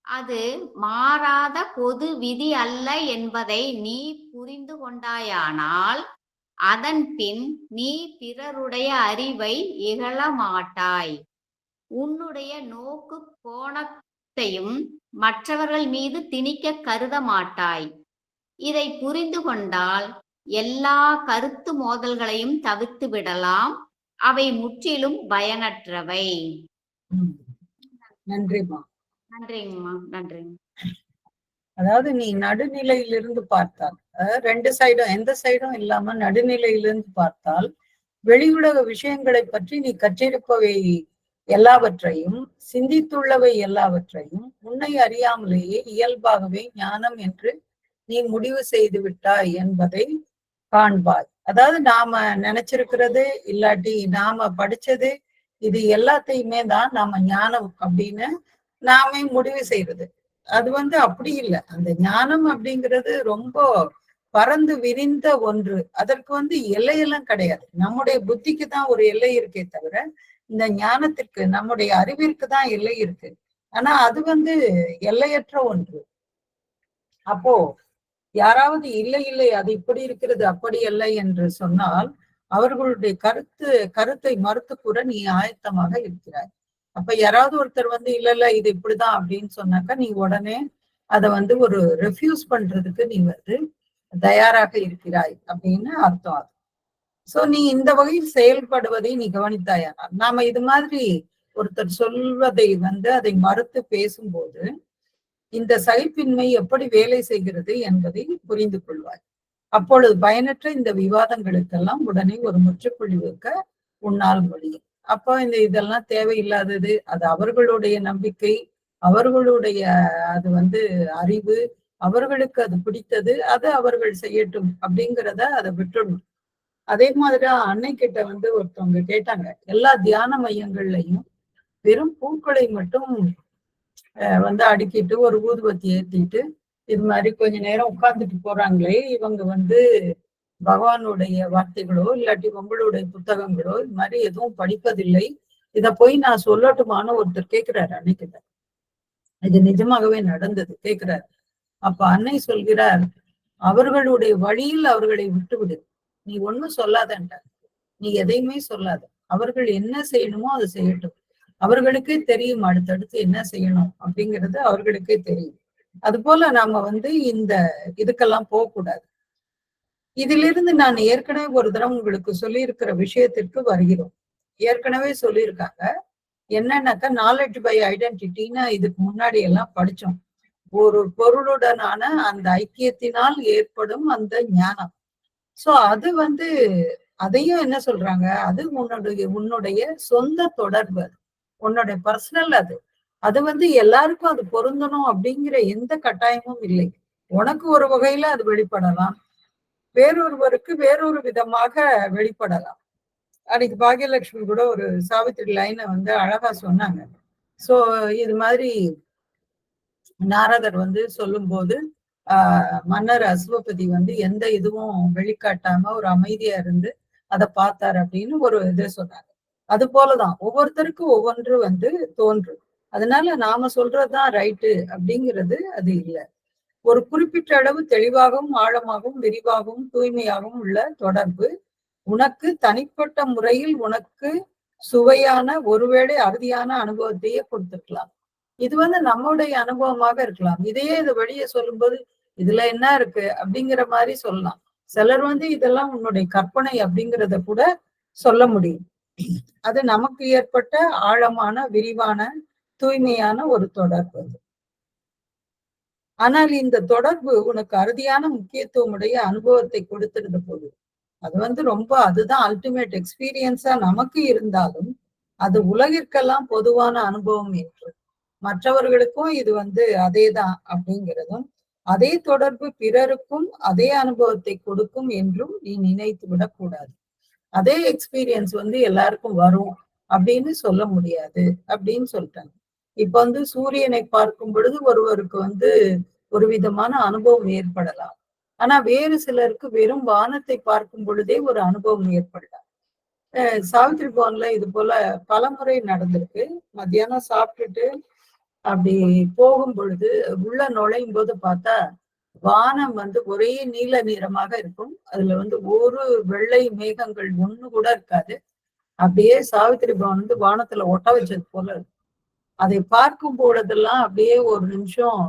அது மாறாத பொது விதி அல்ல என்பதை நீ புரிந்து கொண்டாயானால் அதன் பின் நீ பிறருடைய அறிவை இகழ மாட்டாய். உன்னுடைய நோக்கு கோணத்தையும் மற்றவர்கள் மீது திணிக்க கருத மாட்டாய். இதை புரிந்து கொண்டால் எல்லா கருத்து மோதல்களையும் தவிர்த்து விடலாம். அவை முற்றிலும் பயனற்றவை. நன்றிமா. நன்றிங்கம்மா. நன்றிங்க. அதாவது நீ நடுநிலையிலிருந்து பார்த்தால், ரெண்டு சைடும் எந்த சைடும் இல்லாம நடுநிலையிலிருந்து பார்த்தால் வெளியுலக விஷயங்களை பற்றி நீ கற்றிருப்பவை எல்லாவற்றையும் சிந்தித்துள்ளவை எல்லாவற்றையும் உன்னை அறியாமலேயே இயல்பாகவே ஞானம் என்று நீ முடிவு செய்து விட்டாய் என்பதை காண்பாய். அதாவது நாம நினைச்சிருக்கிறது இல்லாட்டி நாம படிச்சது இது எல்லாத்தையுமே தான் நாம ஞானம் அப்படின்னு நாமே முடிவு செய்யறது. அது அப்படி இல்லை. அந்த ஞானம் அப்படிங்கிறது ரொம்ப பறந்து விரிந்த ஒன்று. அதற்கு எல்லையெல்லாம் கிடையாது. நம்முடைய புத்திக்கு தான் ஒரு எல்லை இருக்கே தவிர இந்த ஞானத்திற்கு நம்முடைய அறிவிற்கு தான் எல்லை இருக்கு. ஆனா அது எல்லையற்ற ஒன்று. அப்போ யாராவது இல்லை இல்லை அது இப்படி இருக்கிறது அப்படி இல்லை என்று சொன்னால் அவர்களுடைய கருத்தை மறுத்து கூற நீ ஆயத்தமாக இருக்கிறாய். அப்ப யாராவது ஒருத்தர் இல்ல இல்ல இது இப்படிதான் அப்படின்னு சொன்னாக்கா நீ உடனே அதை ஒரு ரெஃப்யூஸ் பண்றதுக்கு நீ தயாராக இருக்கிறாய் அப்படின்னு அர்த்தம். அது சோ நீ இந்த வகையில் செயல்படுவதை நீ கவனித்தாயானால் நாம இது மாதிரி ஒருத்தர் சொல்வதை அதை மறுத்து பேசும்போது இந்த சகிப்பின்மை எப்படி வேலை செய்கிறது என்பதை புரிந்து கொள்வாய். அப்பொழுது பயனற்ற இந்த விவாதங்களுக்கெல்லாம் உடனே ஒரு முற்றுப்புள்ளி வைக்க உன்னால் முடியும். அப்போ இதெல்லாம் தேவையில்லாதது, அது அவர்களுடைய நம்பிக்கை, அவர்களுடைய அது அறிவு, அவர்களுக்கு அது பிடித்தது, அது அவர்கள் செய்யட்டும் அப்படிங்கிறத அதை விட்டுடணும். அதே மாதிரிதான் அன்னை கிட்ட ஒருத்தவங்க கேட்டாங்க, எல்லா தியான மையங்கள்லையும் வெறும் பூக்களை மட்டும் அடுக்கிட்டு ஒரு ஊதுபத்தி ஏற்றிட்டு இது மாதிரி கொஞ்ச நேரம் உட்கார்ந்துட்டு போறாங்களே, இவங்க பகவானுடைய வார்த்தைகளோ இல்லாட்டி உங்களுடைய புத்தகங்களோ இது மாதிரி எதுவும் படிப்பதில்லை, இத போய் நான் சொல்லட்டுமான்னு ஒருத்தர் கேட்கிறாரு அன்னைக்கிட்ட. இது நிஜமாகவே நடந்தது. கேட்கிறாரு. அப்ப அன்னை சொல்கிறார், அவர்களுடைய வழியில் அவர்களை விட்டுவிடு, நீ ஒண்ணும் சொல்லாதன்ட்ட, நீ எதையுமே சொல்லாத, அவர்கள் என்ன செய்யணுமோ அதை செய்யட்டும், அவர்களுக்கே தெரியும் அடுத்தடுத்து என்ன செய்யணும் அப்படிங்கிறது அவர்களுக்கே தெரியும். அது போல நாம இந்த இதுக்கெல்லாம் போகக்கூடாது. இதிலிருந்து நான் ஏற்கனவே ஒரு தடவை உங்களுக்கு சொல்லி இருக்கிற விஷயத்திற்கு வருகிறோம். ஏற்கனவே சொல்லியிருக்காங்க என்னன்னாக்கா நாலெட்ஜ் பை ஐடென்டிட்டின்னு இதுக்கு முன்னாடி எல்லாம் படிச்சோம். ஒரு பொருளுடனான அந்த ஐக்கியத்தினால் ஏற்படும் அந்த ஞானம். சோ அது அதையும் என்ன சொல்றாங்க, அது உன்னுடைய சொந்த தொடர்பு, அது உன்னுடைய பர்சனல், அது எல்லாருக்கும் அது பொருந்தணும் அப்படிங்கிற எந்த கட்டாயமும் இல்லை. உனக்கு ஒரு வகையில அது வெளிப்படலாம், வேறொருவருக்கு வேறொரு விதமாக வெளிப்படலாம். அன்னைக்கு பாகியலட்சுமி கூட ஒரு சாவித்திரி லைனை அழகா சொன்னாங்க. சோ இது மாதிரி நாரதர் சொல்லும் போது மன்னர் அசுவபதி எந்த இதுவும் வெளிக்காட்டாம ஒரு அமைதியா இருந்து அதை பார்த்தார் அப்படின்னு ஒரு இதை சொன்னாங்க. அது போலதான் ஒவ்வொருத்தருக்கும் ஒவ்வொன்று வந்து தோன்றும். அதனால நாம சொல்றதுதான் ரைட்டு அப்படிங்கிறது அது இல்லை. ஒரு குறிப்பிட்ட அளவு தெளிவாகவும் ஆழமாகவும் விரிவாகவும் தூய்மையாகவும் உள்ள தொடர்பு உனக்கு தனிப்பட்ட முறையில் உனக்கு சுவையான ஒருவேளை அறுதியான அனுபவத்தையே கொடுத்துருக்கலாம். இது வந்து நம்முடைய அனுபவமாக இருக்கலாம். இதையே இது வெளியே சொல்லும்போது இதுல என்ன இருக்கு அப்படிங்கிற மாதிரி சொல்லலாம். சிலர் வந்து இதெல்லாம் உன்னுடைய கற்பனை அப்படிங்கிறத கூட சொல்ல முடியும். அது நமக்கு ஏற்பட்ட ஆழமான விரிவான தூய்மையான ஒரு தொடர்பு. ஆனால் இந்த தொடர்பு உனக்கு அறுதியான முக்கியத்துவமுடைய அனுபவத்தை கொடுத்திருந்த போது அது வந்து ரொம்ப அதுதான் அல்டிமேட் எக்ஸ்பீரியன்ஸா நமக்கு இருந்தாலும் அது உலகிற்கெல்லாம் பொதுவான அனுபவம் என்று மற்றவர்களுக்கும் இது வந்து அதேதான் அப்படிங்கிறதும் அதே தொடர்பு பிறருக்கும் அதே அனுபவத்தை கொடுக்கும் என்றும் நீ நினைத்து விடக்கூடாது. அதே எக்ஸ்பீரியன்ஸ் வந்து எல்லாருக்கும் வரும் அப்படின்னு சொல்ல முடியாது அப்படின்னு சொல்லிட்டாங்க. இப்ப வந்து சூரியனை பார்க்கும் பொழுது ஒருவருக்கு வந்து ஒரு விதமான அனுபவம் ஏற்படலாம். ஆனா வேறு சிலருக்கு வெறும் வானத்தை பார்க்கும் பொழுதே ஒரு அனுபவம் ஏற்படலாம். சாவித்திரி பவன்ல இது போல பலமுறை நடந்திருக்கு. மத்தியானம் சாப்பிட்டுட்டு அப்படி போகும் பொழுது உள்ள நுழையும் போது பார்த்தா வானம் வந்து ஒரே நீல நிறமாக இருக்கும். அதுல வந்து ஒரு வெள்ளை மேகங்கள் ஒண்ணு கூட இருக்காது. அப்படியே சாவித்திரி பவன் வந்து வானத்துல ஒட்ட வச்சது போல இருக்கும். அதை பார்க்கும் பொழுதெல்லாம் அப்படியே ஒரு நிமிஷம்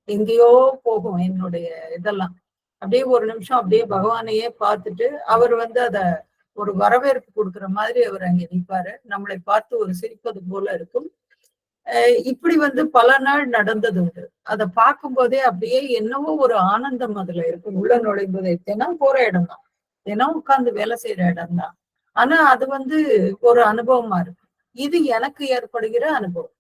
எங்கேயோ போகும் என்னுடைய இதெல்லாம். அப்படியே ஒரு நிமிஷம் அப்படியே பகவானையே பார்த்துட்டு அவர் வந்து அத ஒரு வரவேற்பு கொடுக்குற மாதிரி அவர் அங்கே நிற்பாரு. நம்மளை பார்த்து ஒரு சிரிப்பது போல இருக்கும். இப்படி வந்து பல நாள் நடந்தது உண்டு. அதை பார்க்கும் போதே அப்படியே என்னவோ ஒரு ஆனந்தம் அதுல இருக்கும். உள்ள நுழைம்போதே தினம் போற இடம் தான், தினம் உட்கார்ந்து வேலை செய்யற இடம் தான். ஆனா அது வந்து ஒரு அனுபவமா இருக்கு. இது எனக்கு ஏற்படுகிற அனுபவம்.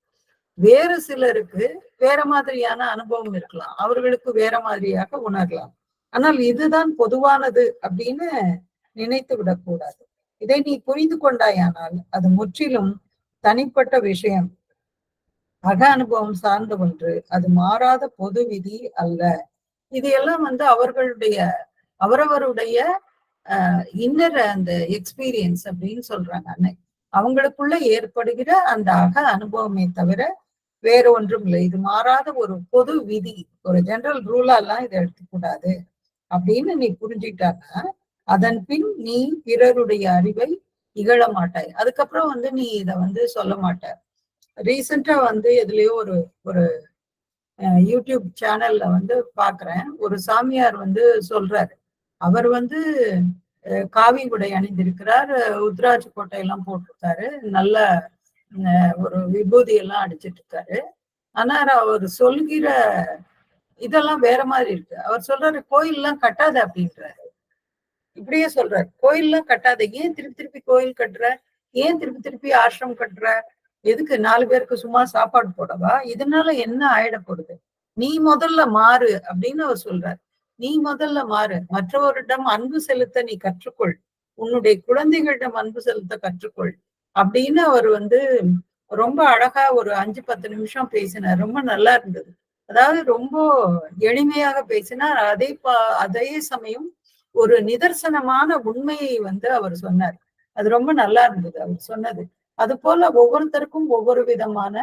வேறு சிலருக்கு வேற மாதிரியான அனுபவம் இருக்கலாம், அவர்களுக்கு வேற மாதிரியாக உணரலாம். ஆனால் இதுதான் பொதுவானது அப்படின்னு நினைத்து விடக்கூடாது. இதை நீ புரிந்து கொண்டாயானால் அது முற்றிலும் தனிப்பட்ட விஷயம், அக அனுபவம் சார்ந்த ஒன்று, அது மாறாத பொது விதி அல்ல. இது எல்லாம் வந்து அவரவருடைய இன்னர் அந்த எக்ஸ்பீரியன்ஸ் அப்படின்னு சொல்றாங்க அன்னை. அவங்களுக்குள்ள ஏற்படுகிற அந்த அக அனுபவமே தவிர வேற ஒன்றும் இல்லை. இது மாறாத ஒரு பொது விதி, ஒரு ஜெனரல் ரூலா எல்லாம் இதை எடுத்துக்கூடாது அப்படின்னு நீ புரிஞ்சுக்கிட்டாங்க. அதன் பின் நீ பிறருடைய அறிவை இகழ மாட்டாய். அதுக்கப்புறம் வந்து நீ இத வந்து சொல்ல மாட்ட. ரீசெண்டா வந்து எதுலயோ ஒரு யூடியூப் சேனல்ல வந்து பாக்குறேன், ஒரு சாமியார் வந்து சொல்றாரு. அவர் வந்து காவி உடை அணிந்திருக்கிறார், உத்ராட்ச கோட்டையெல்லாம் போட்டிருக்காரு, நல்ல ஒரு விபூதி எல்லாம் அடிச்சிட்டு இருக்காரு. ஆனா அவர் சொல்கிற இதெல்லாம் வேற மாதிரி இருக்கு. அவர் சொல்றாரு கோயில் கட்டாத அப்படின்றாரு. இப்படியே சொல்றாரு, கோயில் கட்டாத, ஏன் திருப்பி திருப்பி கோயில் கட்டுற, ஏன் திருப்பி திருப்பி ஆசிரமம் கட்டுற, எதுக்கு 4 பேருக்கு சும்மா சாப்பாடு போடவா, இதனால என்ன ஆயிடப்படுது, நீ முதல்ல மாறு அப்படின்னு அவர் சொல்றாரு. நீ முதல்ல மாறு, மற்றவரிடம் அன்பு செலுத்த நீ கற்றுக்கொள், உன்னுடைய குழந்தைகளிடம் அன்பு செலுத்த கற்றுக்கொள் அப்படின்னு அவர் வந்து ரொம்ப அழகா ஒரு 5-10 நிமிஷம் பேசினார். ரொம்ப நல்லா இருந்தது. அதாவது ரொம்ப எளிமையாக பேசினார். அதே சமயம் ஒரு நிதர்சனமான உண்மையை வந்து அவர் சொன்னார். அது ரொம்ப நல்லா இருந்தது அவர் சொன்னது. அது போல ஒவ்வொருத்தருக்கும் ஒவ்வொரு விதமான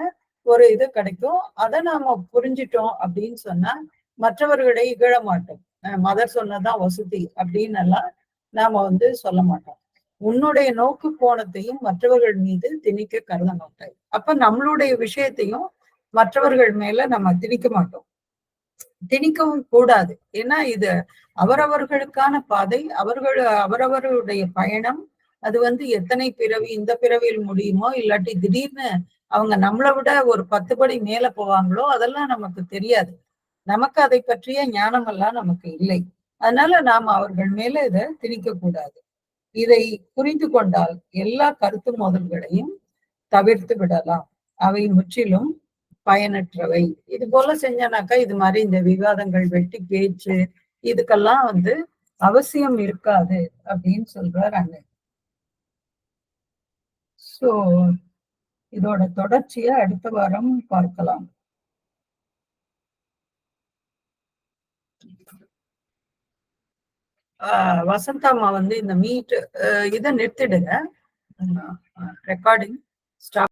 ஒரு இது கிடைக்கும். அதை நாம புரிஞ்சிட்டோம் அப்படின்னு சொன்னா மற்றவர்களை இகழ மாட்டோம். மதர் சொன்னதான் வசதி அப்படின்னு எல்லாம் நாம வந்து சொல்ல மாட்டோம். உன்னுடைய நோக்கு கோணத்தையும் மற்றவர்கள் மீது திணிக்க கருத மாட்டாய். அப்ப நம்மளுடைய விஷயத்தையும் மற்றவர்கள் மேல நம்ம திணிக்க மாட்டோம், திணிக்கவும் கூடாது. ஏன்னா இது அவரவர்களுக்கான பாதை, அவரவருடைய பயணம். அது வந்து எத்தனை பிறவி, இந்த பிறவியில் முடியுமோ, இல்லாட்டி திடீர்னு அவங்க நம்மளை விட ஒரு 10 படி மேல போவாங்களோ, அதெல்லாம் நமக்கு தெரியாது. நமக்கு அதை பற்றிய ஞானம் எல்லாம் நமக்கு இல்லை. அதனால நாம அவர்கள் மேல இதை திணிக்க கூடாது. இதை புரிந்து கொண்டால் எல்லா கருத்து மோதல்களையும் தவிர்த்து விடலாம். அவை முற்றிலும் பயனற்றவை. இது போல செஞ்சனாக்கா இது மாதிரி இந்த விவாதங்கள், வெட்டி பேச்சு, இதுக்கெல்லாம் வந்து அவசியம் இருக்காது அப்படின்னு சொல்றார் அண்ணன். சோ இதோட தொடர்ச்சியை அடுத்த வாரம் பார்க்கலாம். வசந்தாமா வந்து இந்த இதை நிறுத்திடுங்க. recording stop.